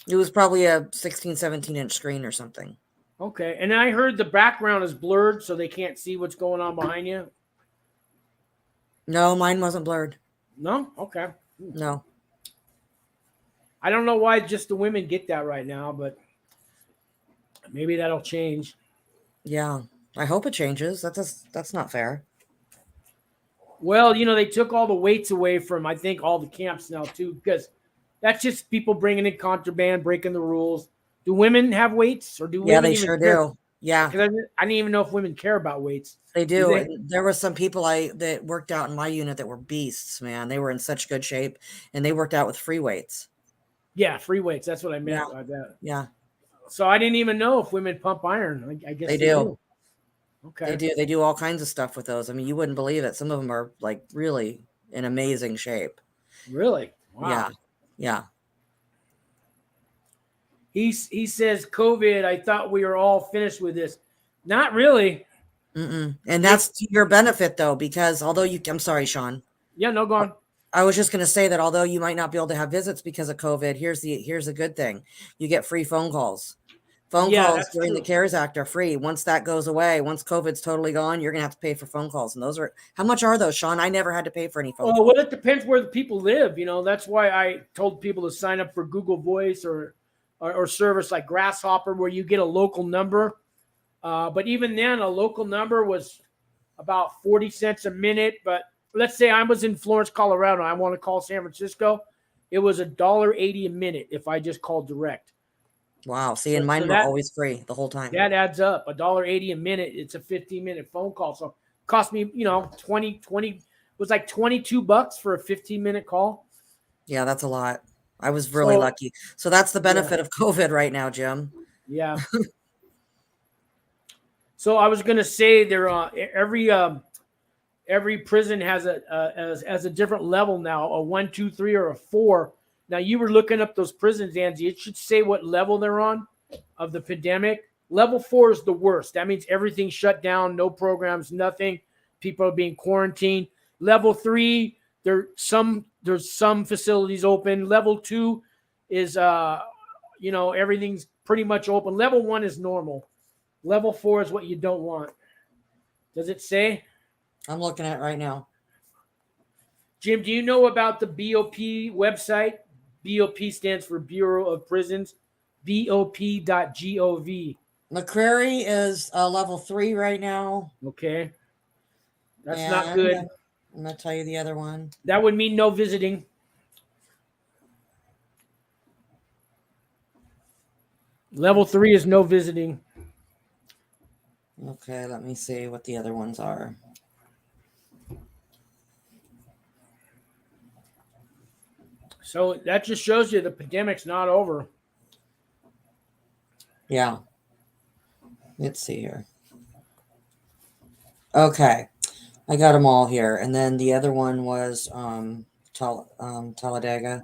It was probably a 16, 17-inch screen or something. Okay. And I heard the background is blurred, so they can't see what's going on behind you. No, mine wasn't blurred. No? Okay. No. I don't know why just the women get that right now, but maybe that'll change. Yeah. I hope it changes. That's not fair. Well, they took all the weights away from, I think, all the camps now, too, because that's just people bringing in contraband, breaking the rules. Do women have weights, or do women? Yeah, they sure do. Yeah, because I didn't even know if women care about weights. They do. There were some people that worked out in my unit that were beasts, man. They were in such good shape, and they worked out with free weights. Yeah, free weights. That's what I meant by that. Yeah. So I didn't even know if women pump iron. I guess they do. Okay. They do. They do all kinds of stuff with those. I mean, you wouldn't believe it. Some of them are like really in amazing shape. Really? Wow. Yeah. Yeah. He says, COVID, I thought we were all finished with this. Not really. And that's to your benefit, though, because I'm sorry, Sean. Yeah, no, go on. I was just going to say that although you might not be able to have visits because of COVID, here's a good thing. You get free phone calls. Phone calls during the CARES Act are free. Once that goes away, once COVID's totally gone, you're going to have to pay for phone calls. And how much are those, Sean? I never had to pay for any phone calls. Well, it depends where the people live. That's why I told people to sign up for Google Voice or service like Grasshopper, where you get a local number. But even then, a local number was about 40 cents a minute. But let's say I was in Florence, Colorado. I want to call San Francisco. It was $1.80 a minute if I just called direct. Wow. See, and mine were always free the whole time. That adds up. $1.80 a minute. It's a 15-minute phone call. So it cost me, 20, it was like $22 for a 15-minute call. Yeah, that's a lot. I was really lucky. So that's the benefit of COVID right now, Jim. Yeah. So I was going to say every prison has a different level now, a 1, 2, 3, or a 4. Now you were looking up those prisons, Angie. It should say what level they're on of the pandemic. Level 4 is the worst. That means everything's shut down, no programs, nothing. People are being quarantined. Level 3, there's some facilities open. Level 2 is everything's pretty much open. Level 1 is normal. Level 4 is what you don't want. Does it say? I'm looking at it right now. Jim, do you know about the BOP website? BOP stands for Bureau of Prisons. BOP.gov. McCrary is level 3 right now. Okay. That's not good. I'm going to tell you the other one. That would mean no visiting. Level 3 is no visiting. Okay, let me see what the other ones are. So that just shows you the pandemic's not over. Yeah. Let's see here. Okay. I got them all here. And then the other one was Talladega.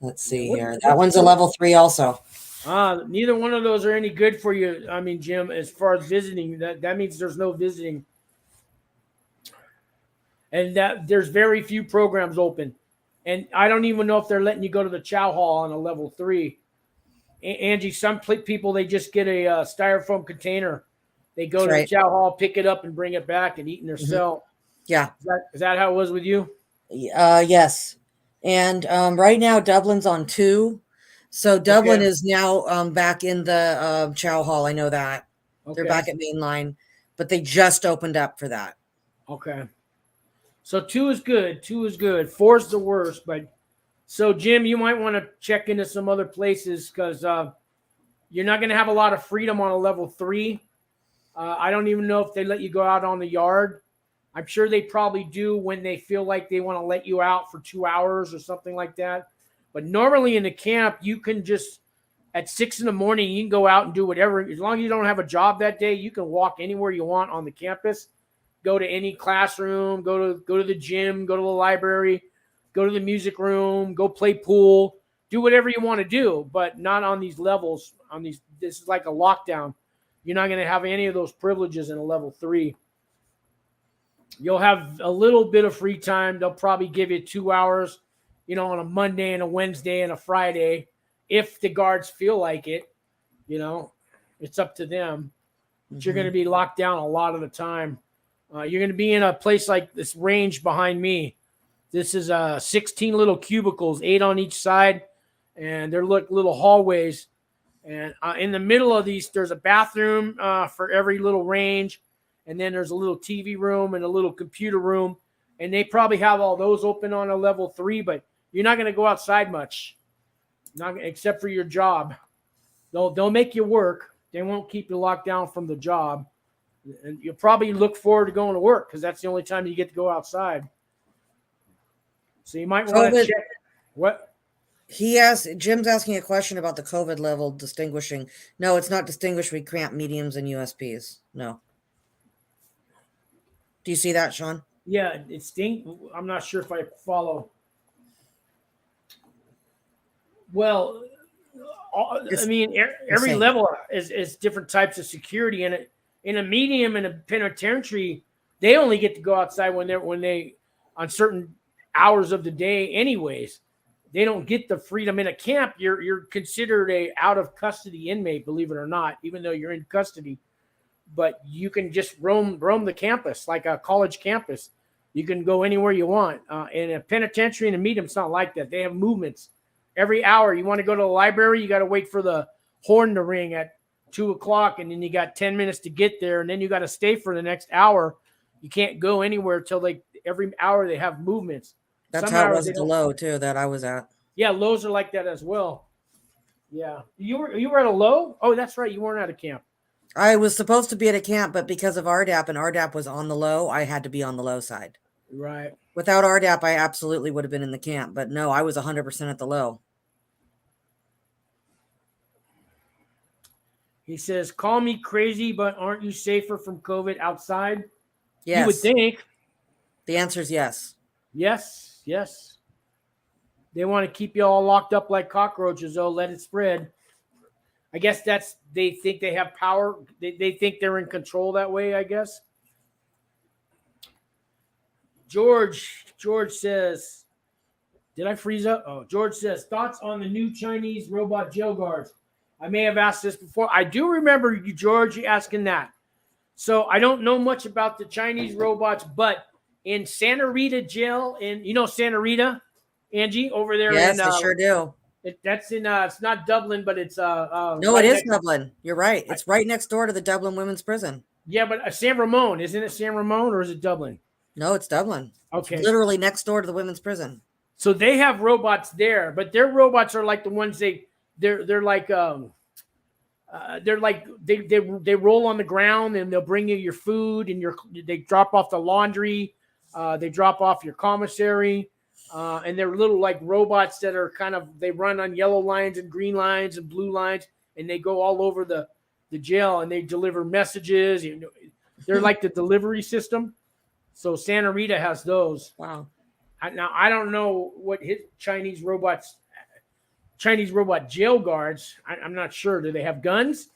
Let's see here. That one's a level 3 also. Neither one of those are any good for you. I mean, Jim, as far as visiting, that means there's no visiting. And that there's very few programs open. And I don't even know if they're letting you go to the chow hall on a level 3. Angie, some people, they just get a styrofoam container. They go That's to right. the chow hall, pick it up, and bring it back and eat in their cell. Yeah. Is that how it was with you? Yes. And right now, Dublin's on 2. So Dublin is now back in the chow hall. I know that. They're back at mainline, but they just opened up for that. Okay. So 2 is good. 2 is good. 4 is the worst. But so, Jim, you might want to check into some other places because you're not going to have a lot of freedom on a level 3. I don't even know if they let you go out on the yard. I'm sure they probably do when they feel like they want to let you out for 2 hours or something like that. But normally in the camp, you can just, at 6 in the morning, you can go out and do whatever. As long as you don't have a job that day, you can walk anywhere you want on the campus. Go to any classroom, go to the gym, go to the library, go to the music room, go play pool, do whatever you want to do, but not on these levels. This is like a lockdown. You're not going to have any of those privileges in a level 3. You'll have a little bit of free time. They'll probably give you 2 hours, on a Monday and a Wednesday and a Friday, if the guards feel like it. It's up to them. But you're going to be locked down a lot of the time. You're going to be in a place like this range behind me. This is 16 little cubicles, 8 on each side, and they're little hallways. And in the middle of these, there's a bathroom for every little range, and then there's a little TV room and a little computer room, and they probably have all those open on a level 3, but you're not going to go outside much, except for your job. They'll make you work. They won't keep you locked down from the job. And you'll probably look forward to going to work because that's the only time you get to go outside. So you might want to check. What? Jim's asking a question about the COVID level distinguishing. No, it's not distinguished with cramp, mediums, and USPs. No. Do you see that, Sean? Yeah, I'm not sure if I follow. Well, every level is different types of security, and in a medium and a penitentiary, they only get to go outside when they on certain hours of the day anyways. They don't get the freedom. In a camp, you're considered a out of custody inmate, believe it or not, even though you're in custody. But you can just roam the campus like a college campus. You can go anywhere you want. In a penitentiary and a medium, it's not like that. They have movements. Every hour you want to go to the library, you got to wait for the horn to ring at 2:00, and then you got 10 minutes to get there, and then you got to stay for the next hour. You can't go anywhere till every hour they have movements. That's how it was at the low too that I was at. Yeah, lows are like that as well. Yeah, you were at a low. Oh, that's right, you weren't at a camp. I was supposed to be at a camp, but because of RDAP and RDAP was on the low, I had to be on the low side. Right. Without RDAP, I absolutely would have been in the camp, but no, I was 100% at the low. He says, call me crazy, but aren't you safer from COVID outside? Yes. You would think. The answer is yes. Yes. They want to keep you all locked up like cockroaches, though. Let it spread. I guess they think they have power. They think they're in control that way, I guess. George says, did I freeze up? Oh, George says, thoughts on the new Chinese robot jail guards? I may have asked this before. I do remember you, George, asking that. So I don't know much about the Chinese robots, but in Santa Rita jail, Santa Rita, Angie, over there. Yes, I sure do. That's in, it's not Dublin, but it's no, right, it is Dublin. You're right. It's right next door to the Dublin Women's Prison. Yeah, but San Ramon, isn't it San Ramon or is it Dublin? No, it's Dublin. Okay. It's literally next door to the women's prison. So they have robots there, but their robots are like the ones they roll on the ground and they'll bring you your food and they drop off the laundry, they drop off your commissary, and they're little like robots that are they run on yellow lines and green lines and blue lines, and they go all over the jail and they deliver messages. They're like the delivery system. So Santa Rita has those. Wow. Now I don't know what his Chinese robot jail guards. I'm not sure. Do they have guns?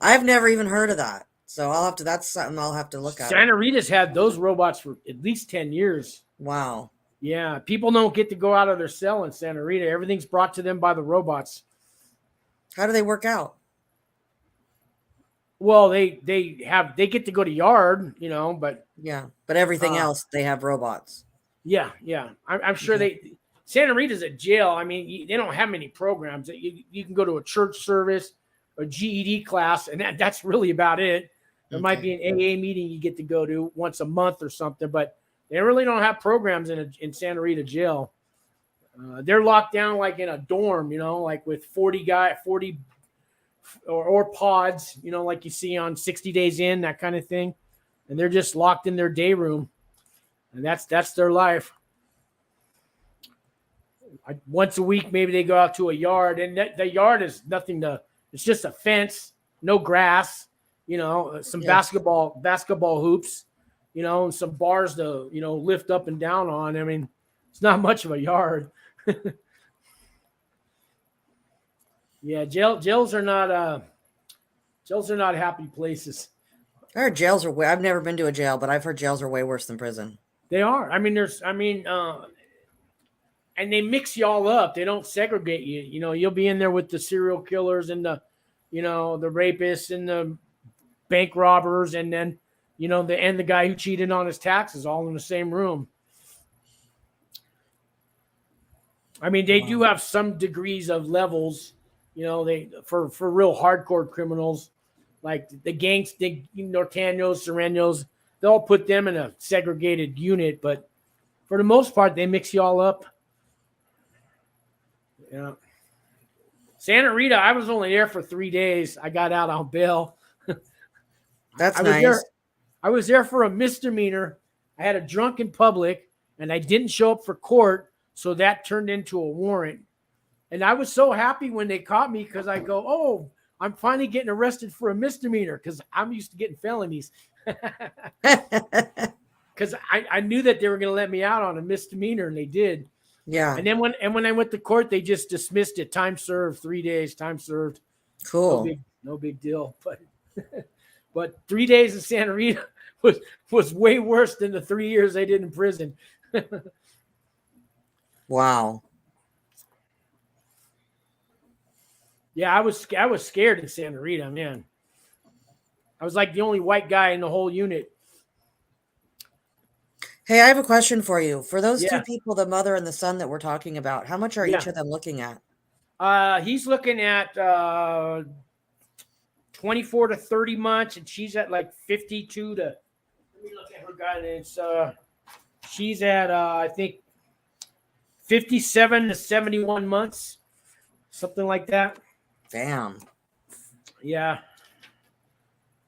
I've never even heard of that. So that's something I'll have to look at. Santa Rita's had those robots for at least 10 years. Wow. Yeah, people don't get to go out of their cell in Santa Rita. Everything's brought to them by the robots. How do they work out? Well, they get to go to yard, but yeah, but everything else they have robots. Yeah. I'm sure Santa Rita's a jail. I mean, they don't have many programs. You can go to a church service, a GED class, and that's really about it. There might be an AA meeting you get to go to once a month or something, but they really don't have programs in Santa Rita jail. They're locked down like in a dorm, like with 40 or pods, like you see on 60 Days In, that kind of thing. And they're just locked in their day room. And that's their life. Once a week, maybe they go out to a yard, and the yard is it's just a fence, no grass, some basketball hoops, and some bars to, lift up and down on. I mean, it's not much of a yard. Yeah, jails are not happy places. I heard jails are I've never been to a jail, but I've heard jails are way worse than prison. They are. I mean, and they mix you all up. They don't segregate you. You'll be in there with the serial killers and the rapists and the bank robbers, and then, the guy who cheated on his taxes, all in the same room. I mean, they do have some degrees of levels, for real hardcore criminals, like the gangs, the Norteños, Sureños, they'll put them in a segregated unit, but for the most part, they mix you all up. Yeah. Santa Rita, I was only there for 3 days. I got out on bail. That's nice. I was there for a misdemeanor. I had a drunk in public, and I didn't show up for court, so that turned into a warrant. And I was so happy when they caught me, because I go, oh, I'm finally getting arrested for a misdemeanor, because I'm used to getting felonies. Because I knew that they were going to let me out on a misdemeanor, and they did. Yeah. And then when I went to court, they just dismissed it. Time served, 3 days, time served. Cool. No big deal. But 3 days in Santa Rita was way worse than the 3 years I did in prison. Wow. Yeah, I was scared in Santa Rita, man. I was like the only white guy in the whole unit. Hey, I have a question for you. For those two people, the mother and the son that we're talking about, how much are each of them looking at? He's looking at 24 to 30 months, and she's at like 52 to. Let me look at her guidance. She's at I think 57 to 71 months, something like that. Damn. Yeah.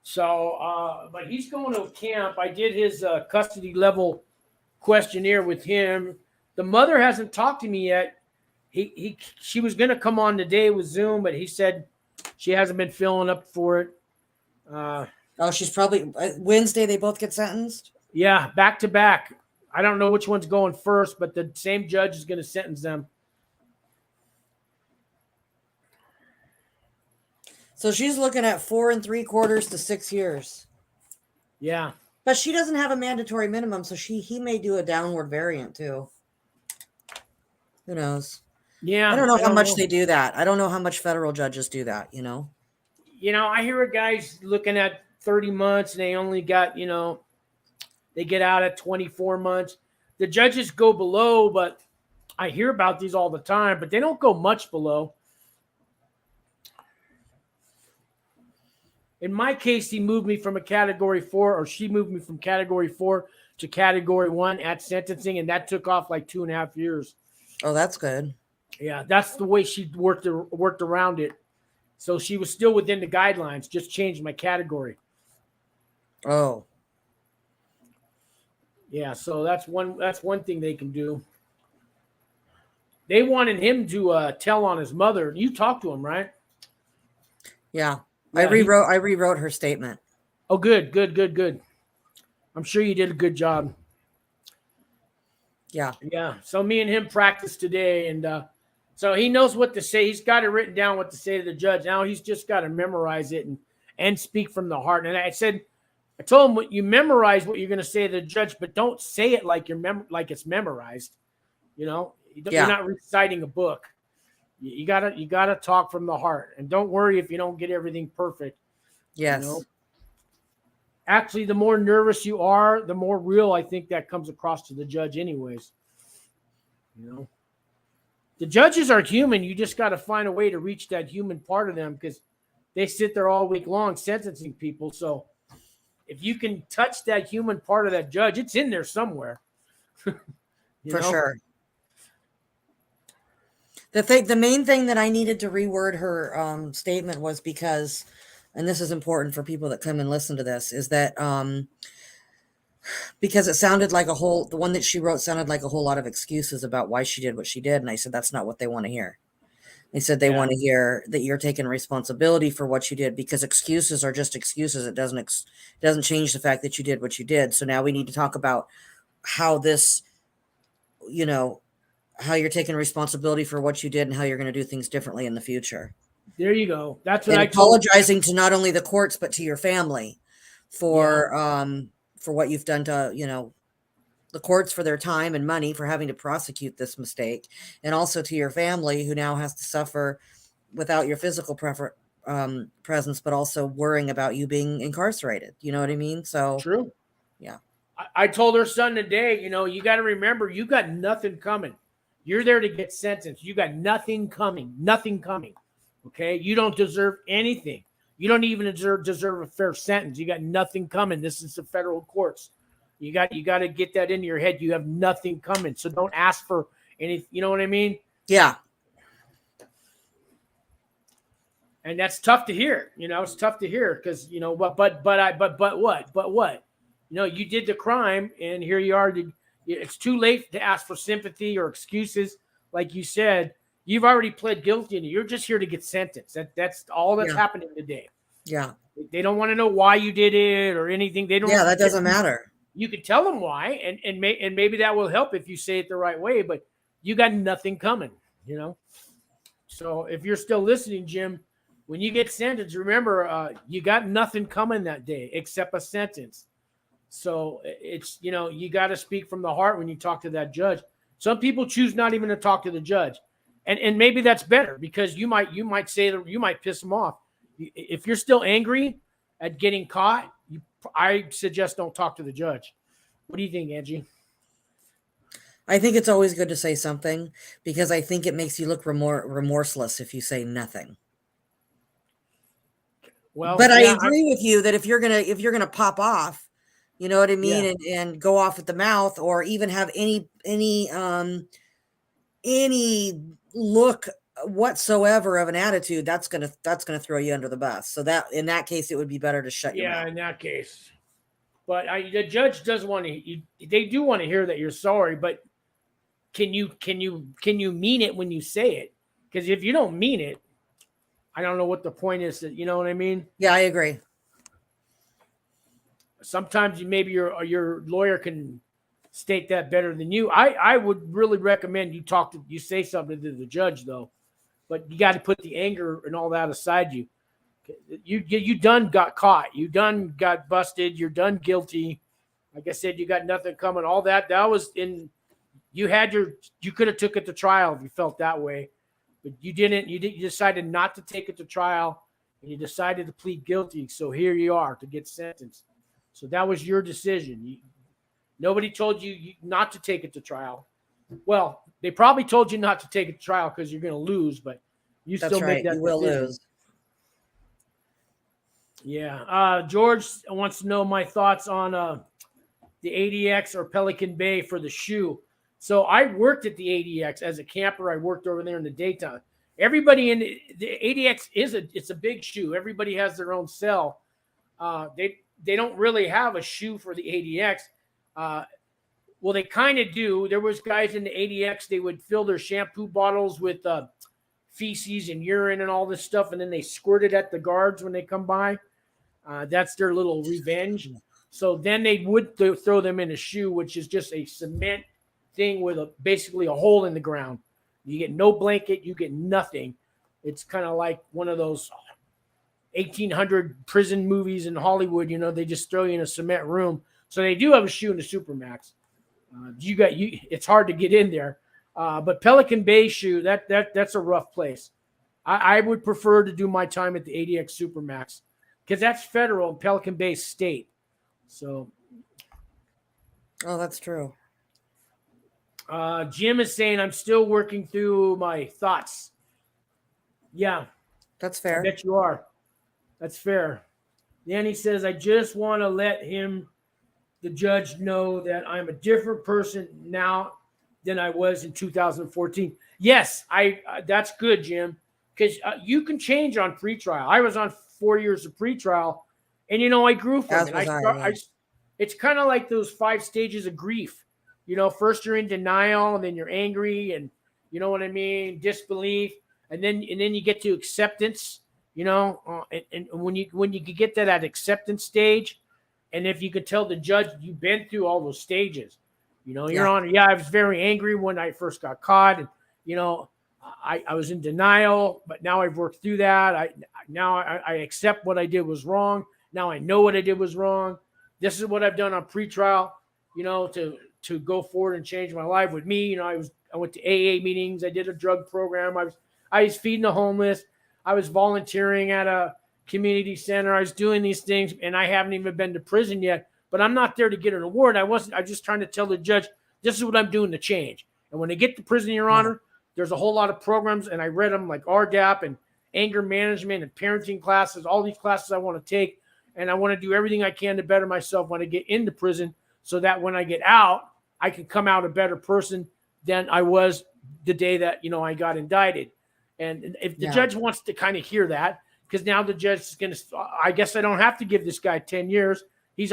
So, but he's going to camp. I did his custody level questionnaire with him. The mother hasn't talked to me yet. She was going to come on today with Zoom, but he said she hasn't been filling up for it. She's probably Wednesday. They both get sentenced. Yeah, back to back. I don't know which one's going first, but the same judge is going to sentence them. So she's looking at 4 3/4 to 6 years. Yeah. But she doesn't have a mandatory minimum, so he may do a downward variant too. Who knows? Yeah. I don't know how much they do that. I don't know how much federal judges do that, I hear a guy's looking at 30 months and they only got, they get out at 24 months. The judges go below, but I hear about these all the time, but they don't go much below. In my case, he moved me from a category 4, or she moved me from category 4 to category 1 at sentencing, and that took off like 2.5 years. Oh, that's good. Yeah, that's the way she worked around it. So she was still within the guidelines, just changed my category. Oh. Yeah, so that's one thing they can do. They wanted him to tell on his mother. You talked to him, right? Yeah. I rewrote her statement. Oh, good. I'm sure you did a good job. Yeah. Yeah. So me and him practiced today, and so he knows what to say. He's got it written down what to say to the judge. Now he's just got to memorize it and speak from the heart. And I told him, you memorize what you're going to say to the judge, but don't say it like it's memorized. You know, you're not reciting a book. You gotta talk from the heart, and don't worry if you don't get everything perfect. Yes. You know? Actually, the more nervous you are, the more real I think that comes across to the judge anyways. You know, the judges are human. You just got to find a way to reach that human part of them, because they sit there all week long sentencing people. So if you can touch that human part of that judge, it's in there somewhere. For sure. The main thing that I needed to reword her statement was because, and this is important for people that come and listen to this, is that because it sounded like the one that she wrote sounded like a whole lot of excuses about why she did what she did. And I said, that's not what they want to hear. They said they want to hear that you're taking responsibility for what you did, because excuses are just excuses. It doesn't change the fact that you did what you did. So now we need to talk about how this, you know, how you're taking responsibility for what you did and how you're going to do things differently in the future. There you go. That's what and I apologizing to not only the courts, but to your family for what you've done to, you know, the courts for their time and money for having to prosecute this mistake, and also to your family who now has to suffer without your physical presence, but also worrying about you being incarcerated. You know what I mean? So true. Yeah. I told her son today, you know, you got to remember, you got nothing coming. You're there to get sentenced. You got nothing coming. Okay. You don't deserve anything. You don't even deserve a fair sentence. You got nothing coming. This is the federal courts. You got to get that into your head. You have nothing coming. So don't ask for anything. You know what I mean? Yeah. And that's tough to hear. You know, it's tough to hear because, you know, but what? You know, you did the crime and here you are. It's too late to ask for sympathy or excuses. Like you said, you've already pled guilty and you're just here to get sentenced. That's all that's happening today. Yeah. They don't want to know why you did it or anything. They don't. Yeah, that doesn't matter. You could tell them why, and maybe that will help if you say it the right way. But you got nothing coming, you know. So if you're still listening, Jim, when you get sentenced, remember you got nothing coming that day except a sentence. So it's, you know, you got to speak from the heart when you talk to that judge. Some people choose not even to talk to the judge, and maybe that's better because you might say that you might piss them off. If you're still angry at getting caught, I suggest don't talk to the judge. What do you think, Angie? I think it's always good to say something because I think it makes you look remorseless if you say nothing. Well, but I agree with you that if you're gonna pop off, you know what I mean, and go off at the mouth, or even have any look whatsoever of an attitude, that's gonna throw you under the bus. So that in that case, it would be better to shut your mouth. Yeah, in that case. But the judge does want to. They do want to hear that you're sorry, but can you mean it when you say it? Because if you don't mean it, I don't know what the point is. That, you know what I mean? Yeah, I agree. Sometimes maybe your lawyer can state that better than you. I would really recommend you say something to the judge though, but you got to put the anger and all that aside. You done got caught. You done got busted. You're done guilty. Like I said, you got nothing coming. All that was in. You could have took it to trial if you felt that way, but you didn't. You decided not to take it to trial, and you decided to plead guilty. So here you are to get sentenced. So that was your decision. Nobody told you not to take it to trial. Well, they probably told you not to take it to trial because you're going to lose, but you still make that decision. You will lose. Yeah. George wants to know my thoughts on the ADX or Pelican Bay for the shoe. So I worked at the ADX as a camper. I worked over there in the daytime. Everybody in the ADX it's a big shoe. Everybody has their own cell. They don't really have a shoe for the ADX. Well, they kind of do. There was guys in the ADX, they would fill their shampoo bottles with feces and urine and all this stuff, and then they squirt it at the guards when they come by. That's their little revenge. So then they would throw them in a shoe, which is just a cement thing with basically a hole in the ground. You get no blanket. You get nothing. It's kind of like one of those 1800 prison movies in Hollywood. You know, they just throw you in a cement room. So they do have a shoe in the Supermax. It's hard to get in there. But Pelican Bay shoe, that's a rough place. I would prefer to do my time at the ADX Supermax because that's federal and Pelican Bay state. So, oh, that's true. Jim is saying I'm still working through my thoughts. Yeah, that's fair. I bet you are. That's fair. Then he says, I just want to let the judge, know that I'm a different person now than I was in 2014. Yes, that's good, Jim, because you can change on pretrial. I was on 4 years of pretrial, and I grew from it. It's kind of like those 5 stages of grief. First you're in denial, and then you're angry, and you know what I mean, disbelief, and then you get to acceptance. And when you get to that acceptance stage, and if you could tell the judge you've been through all those stages, Your Honor, I was very angry when I first got caught, and I was in denial, but now I've worked through that. I accept what I did was wrong. Now I know what I did was wrong. This is what I've done on pretrial, to go forward and change my life. With me, I went to AA meetings. I did a drug program. I was feeding the homeless. I was volunteering at a community center. I was doing these things, and I haven't even been to prison yet. But I'm not there to get an award. I'm just trying to tell the judge, this is what I'm doing to change. And when I get to prison, Your Honor, there's a whole lot of programs, and I read them like RDAP and anger management and parenting classes, all these classes I want to take. And I want to do everything I can to better myself when I get into prison, so that when I get out, I can come out a better person than I was the day that, I got indicted. And if the judge wants to kind of hear that, because now the judge is going to, I guess I don't have to give this guy 10 years. He's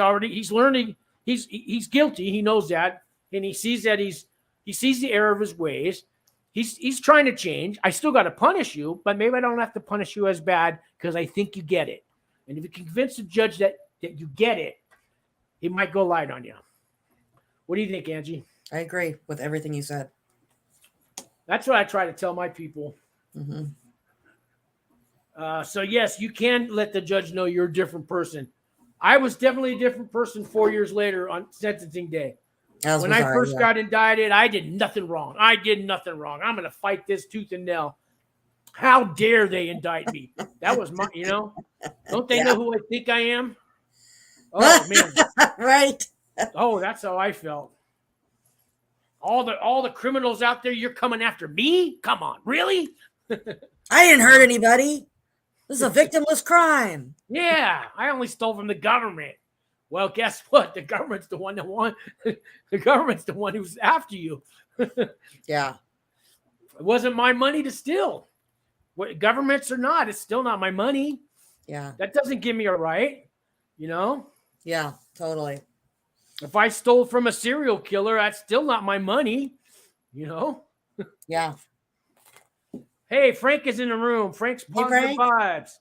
learning. He's guilty. He knows that. And he sees that he sees the error of his ways. He's trying to change. I still got to punish you, but maybe I don't have to punish you as bad because I think you get it. And if you can convince the judge that you get it, he might go light on you. What do you think, Angie? I agree with everything you said. That's what I try to tell my people. Mm-hmm. So, yes, you can let the judge know you're a different person. I was definitely a different person 4 years later on sentencing day. When I first got indicted, I did nothing wrong. I'm going to fight this tooth and nail. How dare they indict me? That was my, don't they know who I think I am? Oh, man. Right. Oh, that's how I felt. All the criminals out there, you're coming after me? Come on, really? I didn't hurt anybody. This is a victimless crime. Yeah, I only stole from the government. Well, guess what? The government's the one that won. The government's the one who's after you. Yeah. It wasn't my money to steal. What governments or not, it's still not my money. Yeah. That doesn't give me a right, Yeah, totally. If I stole from a serial killer, that's still not my money, Yeah. Hey, Frank is in the room. Frank's Positive Vibes.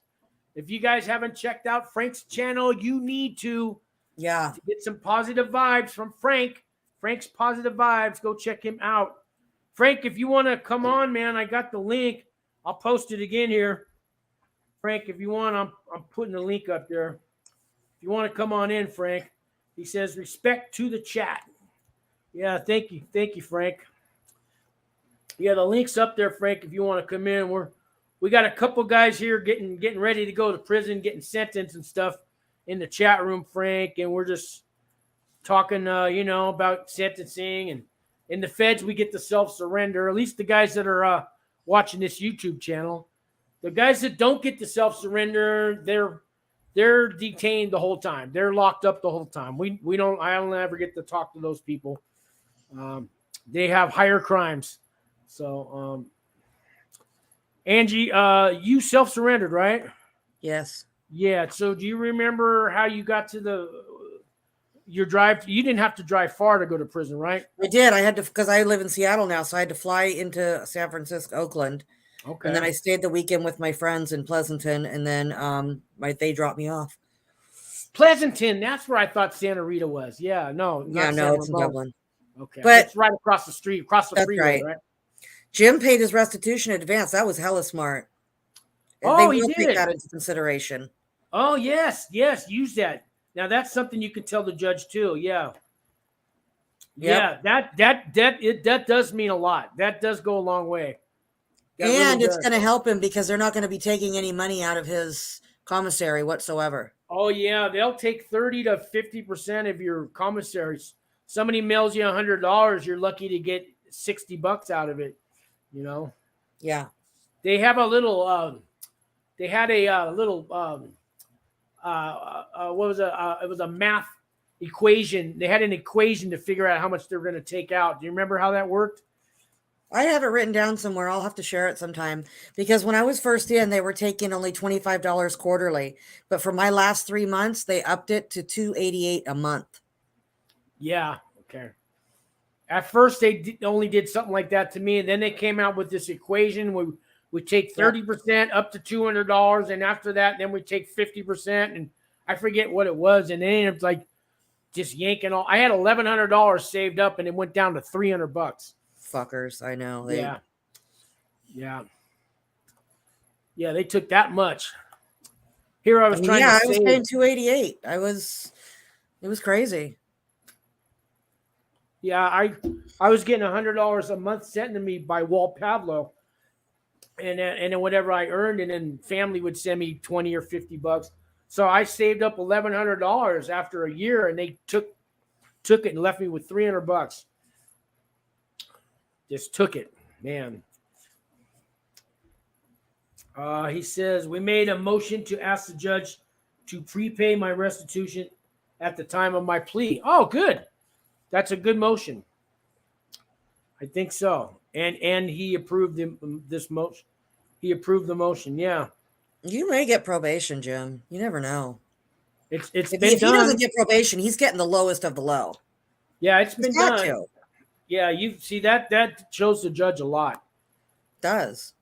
If you guys haven't checked out Frank's channel, you need to. Yeah. To get some positive vibes from Frank. Frank's Positive Vibes. Go check him out. Frank, if you want to come on, man, I got the link. I'll post it again here. Frank, if you want, I'm putting the link up there. If you want to come on in, Frank. He says, respect to the chat. Yeah, thank you. Thank you, Frank. Yeah, the link's up there, Frank, if you want to come in. We got a couple guys here getting ready to go to prison, getting sentenced and stuff in the chat room, Frank, and we're just talking, about sentencing. And in the feds, we get the self-surrender, at least the guys that are watching this YouTube channel. The guys that don't get the self-surrender, they're detained the whole time. They're locked up the whole time. I don't ever get to talk to those people. They have higher crimes. So, Angie, you self-surrendered, right? Yes. Yeah. So do you remember how you got to your drive? You didn't have to drive far to go to prison, right? I did. I had to, because I live in Seattle now. So I had to fly into San Francisco, Oakland. Okay. And then I stayed the weekend with my friends in Pleasanton. And then they dropped me off. Pleasanton. That's where I thought Santa Rita was. Yeah. No. Yeah, no, it's in Dublin. Okay. But it's right across the street, across the freeway, right? Jim paid his restitution in advance. That was hella smart. Oh, they he will did. Take that into consideration. Oh, yes. Use that. Now, that's something you can tell the judge, too. Yeah. Yeah, that does mean a lot. That does go a long way. That and really it's going to help him because they're not going to be taking any money out of his commissary whatsoever. Oh yeah, they'll take 30 to 50% of your commissaries. Somebody mails you $100, you're lucky to get $60 out of it. You know. Yeah. They have a little. They had a little. What was it? It was a math equation. They had an equation to figure out how much they're going to take out. Do you remember how that worked? I have it written down somewhere. I'll have to share it sometime because when I was first in, they were taking only $25 quarterly, but for my last 3 months, they upped it to $288 a month. Yeah. Okay. At first, they only did something like that to me, and then they came out with this equation where we take 30% up to $200, and after that, then we take 50%, and I forget what it was, and then it's like just yanking all. I had $1,100 saved up, and it went down to $300. Fuckers, I know. Yeah. They took that much. Here I was trying to I was paying $288. It was crazy. Yeah, I was getting $100 a month sent to me by Walt Pavlo, and then whatever I earned, and then family would send me $20 or $50. So I saved up $1,100 after a year, and they took it and left me with $300. Just took it, man. He says, we made a motion to ask the judge to prepay my restitution at the time of my plea. Oh, good. That's a good motion. I think so. And he approved this motion. He approved the motion, yeah. You may get probation, Jim. You never know. If he doesn't get probation, he's getting the lowest of the low. Yeah, it's been done. Yeah, you see that shows the judge a lot. Does.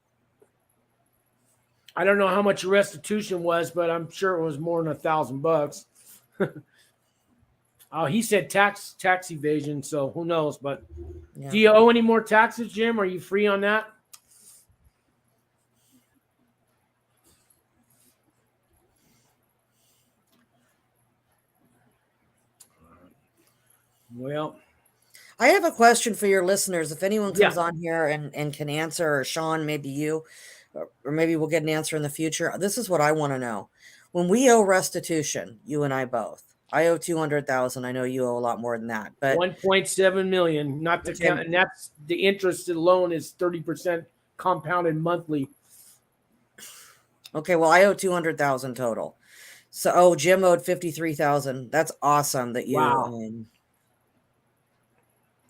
I don't know how much restitution was, but I'm sure it was more than $1,000. He said tax evasion, so who knows? But do you owe any more taxes, Jim? Are you free on that? Well, I have a question for your listeners. If anyone comes on here and can answer, or Sean, maybe you, or maybe we'll get an answer in the future. This is what I want to know. When we owe restitution, you and I both, I owe $200,000. I know you owe a lot more than that, but $1.7 million, not to count, and that's the interest alone is 30% compounded monthly. Okay, well, I owe $200,000 total. So, Jim owed $53,000. That's awesome that you. Wow.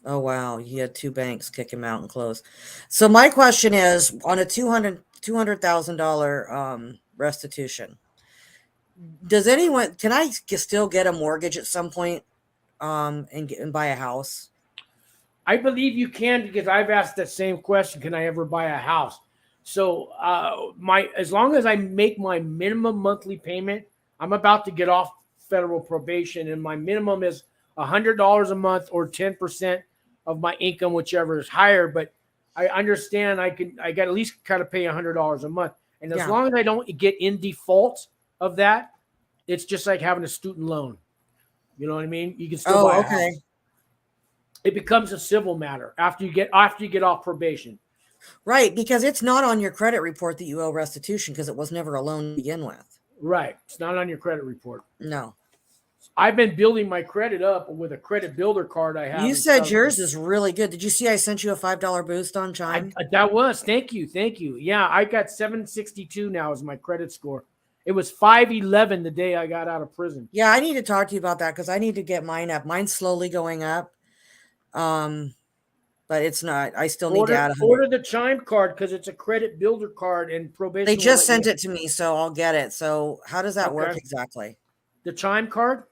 Oh, wow. He had two banks kick him out and close. So my question is, on a $200,000 restitution, can I still get a mortgage at some point and buy a house? I believe you can, because I've asked that same question. Can I ever buy a house? So as long as I make my minimum monthly payment, I'm about to get off federal probation, and my minimum is $100 a month or 10% of my income, whichever is higher. But I understand I got at least kind of pay $100 a month. And as long as I don't get in default of that, it's just like having a student loan. You know what I mean? You can still buy a house. It becomes a civil matter after you get off probation. Right, because it's not on your credit report that you owe restitution, because it was never a loan to begin with. Right. It's not on your credit report. No. I've been building my credit up with a credit builder card I have. You said yours is really good. Did you see I sent you a $5 boost on Chime? Thank you. Yeah, I got 762 now as my credit score. It was 511 the day I got out of prison. Yeah, I need to talk to you about that because I need to get mine up. Mine's slowly going up. But it's not. I still need to add 100. Order the Chime card because it's a credit builder card, and probation. They just sent it to me, so I'll get it. So how does that work exactly? The Chime card?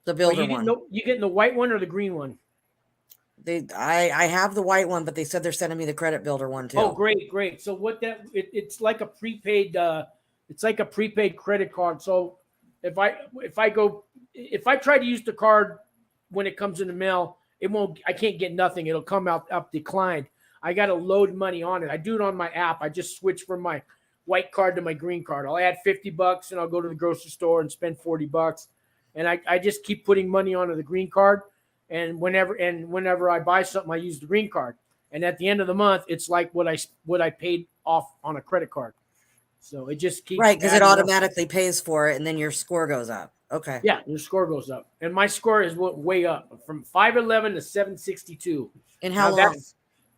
The builder one. You getting the white one or the green one? I have the white one, but they said they're sending me the credit builder one too. Oh, great. So it's like a prepaid credit card. So if I try to use the card when it comes in the mail, I can't get nothing. It'll come up declined. I got to load money on it. I do it on my app. I just switch from my white card to my green card. I'll add $50 and I'll go to the grocery store and spend $40. And I just keep putting money onto the green card. And whenever I buy something, I use the green card. And at the end of the month, it's like what I paid off on a credit card. So it just keeps right, because it adding up. automatically pays for it, and then your score goes up. Okay. Yeah, your score goes up, and my score is way up from 511 to 762. And how long?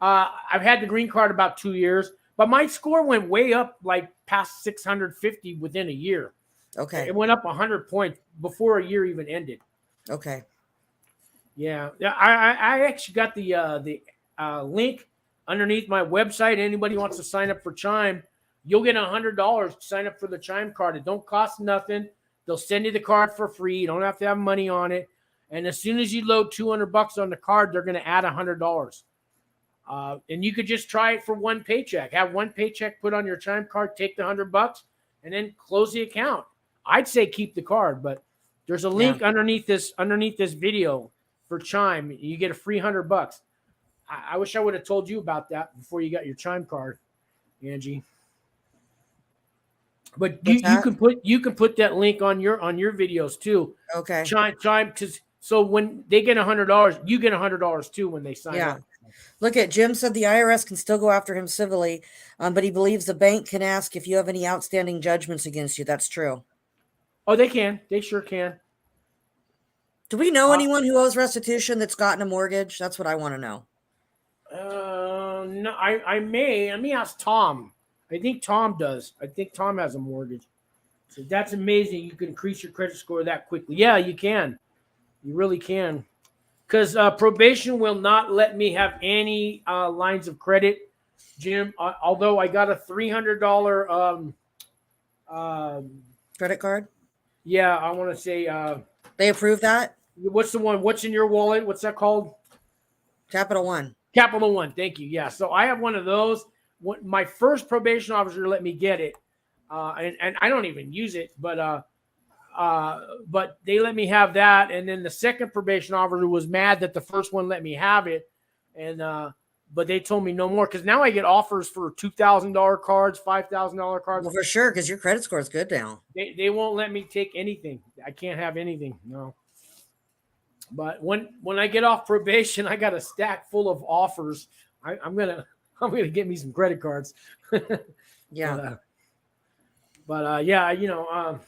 I've had the green card about 2 years, but my score went way up, like past 650 within a year. Okay. It went up 100 points before a year even ended. Okay. Yeah. I actually got the link underneath my website. Anybody wants to sign up for CHIME, you'll get $100 to sign up for the CHIME card. It don't cost nothing. They'll send you the card for free. You don't have to have money on it. And as soon as you load $200 on the card, they're going to add $100. And you could just try it for one paycheck. Have one paycheck put on your CHIME card, take the $100, and then close the account. I'd say keep the card, but there's a link underneath this video for CHIME. You get a free $100. I wish I would have told you about that before you got your CHIME card, Angie. But you can put that link on your videos too. Okay. CHIME so when they get $100, you get $100 too when they sign up. Look at Jim said the IRS can still go after him civilly, but he believes the bank can ask if you have any outstanding judgments against you. That's true. Oh, they can. They sure can. Do we know anyone who owes restitution that's gotten a mortgage? That's what I want to know. No, I may. Let me ask Tom. I think Tom does. I think Tom has a mortgage. So that's amazing. You can increase your credit score that quickly. Yeah, you can. You really can. Because probation will not let me have any lines of credit, Jim. Although I got a $300 credit card. Yeah, I want to say. They approve that? What's the one? What's in your wallet? What's that called? Capital One. Capital One. Thank you. Yeah. So I have one of those. My first probation officer let me get it, and I don't even use it, but they let me have that. And then the second probation officer was mad that the first one let me have it, and but they told me no more because now I get offers for $2,000 cards, $5,000 cards. Well, for sure, because your credit score is good now. They won't let me take anything. I can't have anything. No. But when I get off probation, I got a stack full of offers. I'm gonna get me some credit cards. Yeah. But yeah, you know,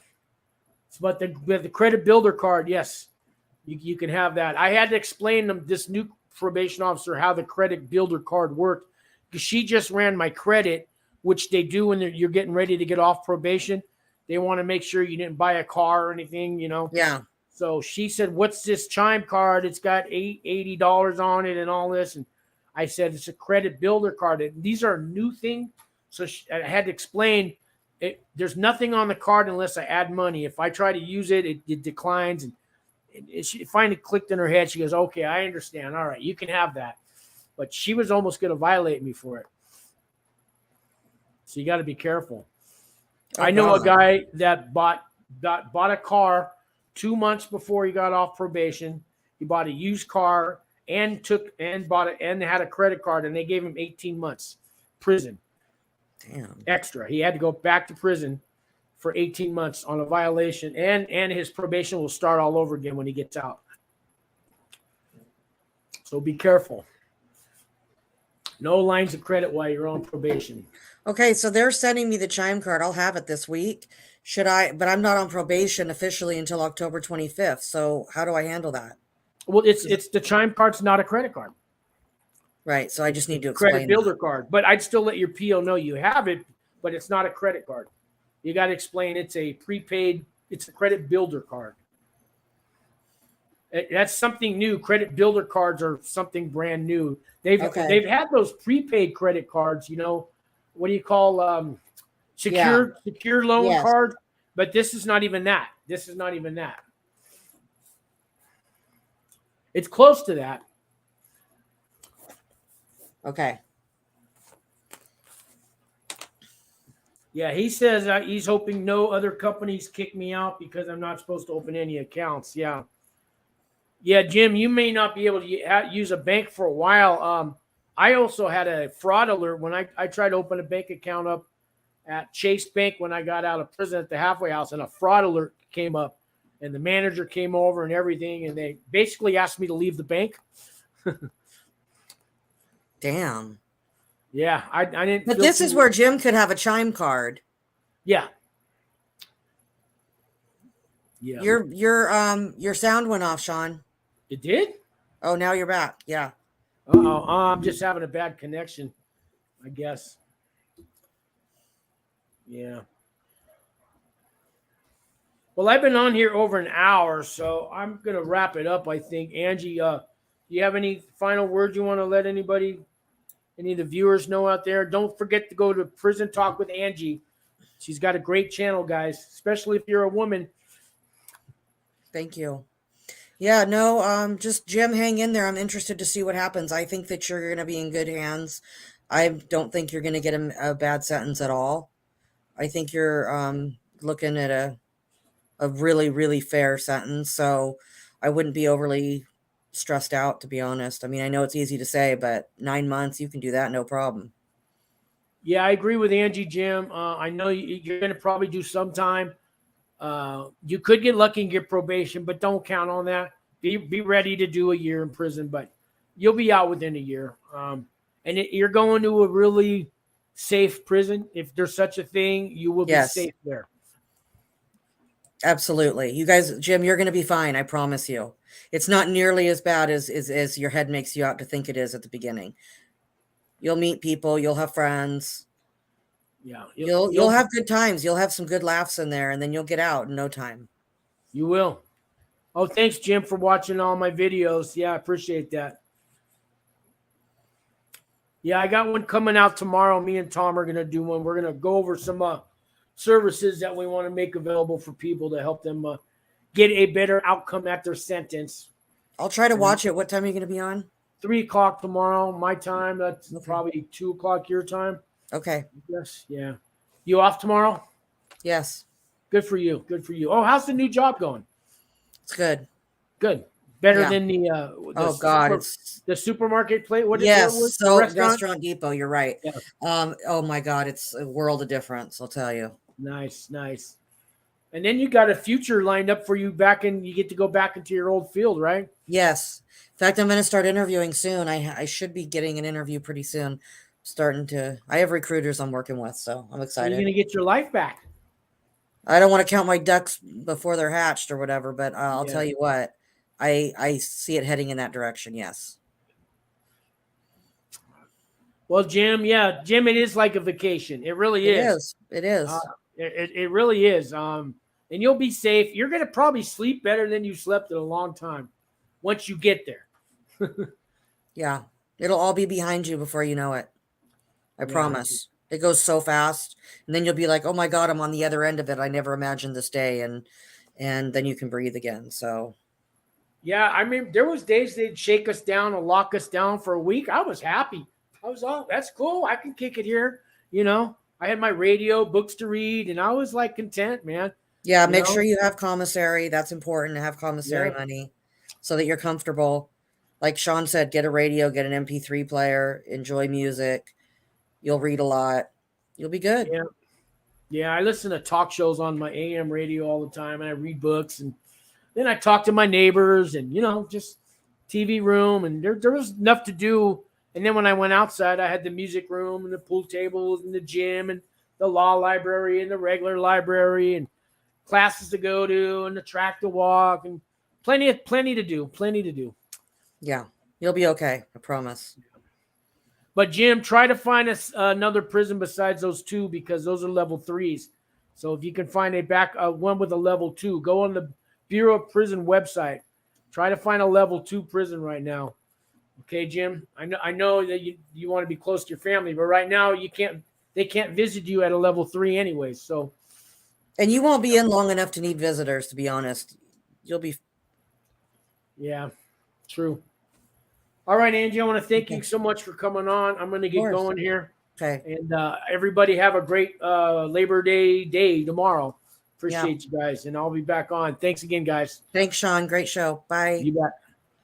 but the credit builder card, yes, you can have that. I had to explain to this new probation officer how the credit builder card worked because she just ran my credit, which they do when you're getting ready to get off probation. They want to make sure you didn't buy a car or anything, you know. Yeah. So she said, "What's this CHIME card? It's got $80 on it and all this." And I said, "It's a credit builder card. These are a new thing." So I had to explain it. There's nothing on the card unless I add money. If I try to use it, it declines. And she finally clicked in her head. She goes, "Okay, I understand. All right, you can have that." But she was almost going to violate me for it. So you got to be careful. Oh, I know God. a guy that bought a car 2 months before he got off probation. He bought a used car and had a credit card, and they gave him 18 months prison. Damn. Extra. He had to go back to prison for 18 months on a violation, and his probation will start all over again when he gets out. So be careful. No lines of credit while you're on probation. Okay, so they're sending me the CHIME card. I'll have it this week. Should I? But I'm not on probation officially until October 25th. So how do I handle that? Well, it's the CHIME card's not a credit card. Right. So I just need to explain Credit builder card. But I'd still let your PO know you have it, but it's not a credit card. You got to explain it's a prepaid, it's a credit builder card. That's something new. Credit builder cards are something brand new. They've had those prepaid credit cards, you know, what do you call secure loan card? But this is not even that. This is not even that. It's close to that. Okay. Yeah, he says he's hoping no other companies kick me out because I'm not supposed to open any accounts. Yeah. Yeah, Jim, you may not be able to use a bank for a while. I also had a fraud alert when I tried to open a bank account up at Chase Bank when I got out of prison at the halfway house, and a fraud alert came up. and the manager came over and everything, and they basically asked me to leave the bank. Damn. Yeah, I didn't. But this is where Jim could have a chime card. Yeah. Yeah. Your sound went off, Sean. It did? Oh, now you're back. Yeah. Uh-oh. I'm just having a bad connection, I guess. Yeah. Well, I've been on here over an hour, so I'm going to wrap it up, I think. Angie, do you have any final words you want to let any of the viewers know out there? Don't forget to go to Prison Talk with Angie. She's got a great channel, guys, especially if you're a woman. Thank you. Yeah, no, just Jim, hang in there. I'm interested to see what happens. I think that you're going to be in good hands. I don't think you're going to get a bad sentence at all. I think you're looking at a really, really fair sentence. So I wouldn't be overly stressed out, to be honest. I mean, I know it's easy to say, but 9 months, you can do that, no problem. Yeah, I agree with Angie, Jim. I know you're going to probably do some time. You could get lucky and get probation, but don't count on that. Be ready to do a year in prison, but you'll be out within a year. You're going to a really safe prison. If there's such a thing, you will be safe there. Absolutely. You guys, Jim, you're going to be fine. I promise you. It's not nearly as bad as your head makes you out to think it is at the beginning. You'll meet people. You'll have friends. Yeah. You'll have good times. You'll have some good laughs in there, and then you'll get out in no time. You will. Oh, thanks, Jim, for watching all my videos. Yeah, I appreciate that. Yeah, I got one coming out tomorrow. Me and Tom are going to do one. We're going to go over some services that we want to make available for people to help them get a better outcome at their sentence. I'll try to watch it. What time are you going to be on? 3 o'clock tomorrow, my time. That's probably 2 o'clock your time. Okay. Yes. Yeah. You off tomorrow? Yes. Good for you. Good for you. Oh, how's the new job going? It's good. Good. Better than the oh God, it's the supermarket plate. What? Yes. What so restaurant Depot. You're right. Yeah. Oh my God, it's a world of difference. I'll tell you. Nice. Nice. And then you got a future lined up for you you get to go back into your old field, right? Yes. In fact, I'm going to start interviewing soon. I should be getting an interview pretty soon. I have recruiters I'm working with, so I'm excited. You're going to get your life back. I don't want to count my ducks before they're hatched or whatever, but I'll tell you what, I see it heading in that direction. Yes. Well, Jim, it is like a vacation. It really is. It is. It really is. And you'll be safe. You're going to probably sleep better than you slept in a long time once you get there. Yeah. It'll all be behind you before you know it. I promise. It goes so fast. And then you'll be like, oh my God, I'm on the other end of it. I never imagined this day. And then you can breathe again. So. Yeah. I mean, there was days they'd shake us down and lock us down for a week. I was happy. I was that's cool. I can kick it here. You know, I had my radio, books to read, and I was like content, man. Yeah. Make sure you have commissary. That's important to have commissary money so that you're comfortable. Like Sean said, get a radio, get an MP3 player, enjoy music. You'll read a lot. You'll be good. Yeah. Yeah. I listen to talk shows on my AM radio all the time, and I read books, and then I talk to my neighbors and, just TV room, and there was enough to do. And then when I went outside, I had the music room and the pool tables and the gym and the law library and the regular library and classes to go to and the track to walk and plenty to do. Yeah. You'll be okay. I promise. But Jim, try to find us another prison besides those 2, because those are level 3s. So if you can find one with a level 2, go on the Bureau of Prison website. Try to find a level 2 prison right now. Okay, Jim. I know that you want to be close to your family, but right now they can't visit you at a level 3 anyways. So. And you won't be in long enough to need visitors, to be honest. You'll be. Yeah, true. All right, Angie, I want to thank you so much for coming on. I'm going to get going here. Okay. And everybody have a great Labor Day tomorrow. Appreciate you guys. And I'll be back on. Thanks again, guys. Thanks, Sean. Great show. Bye. You bet.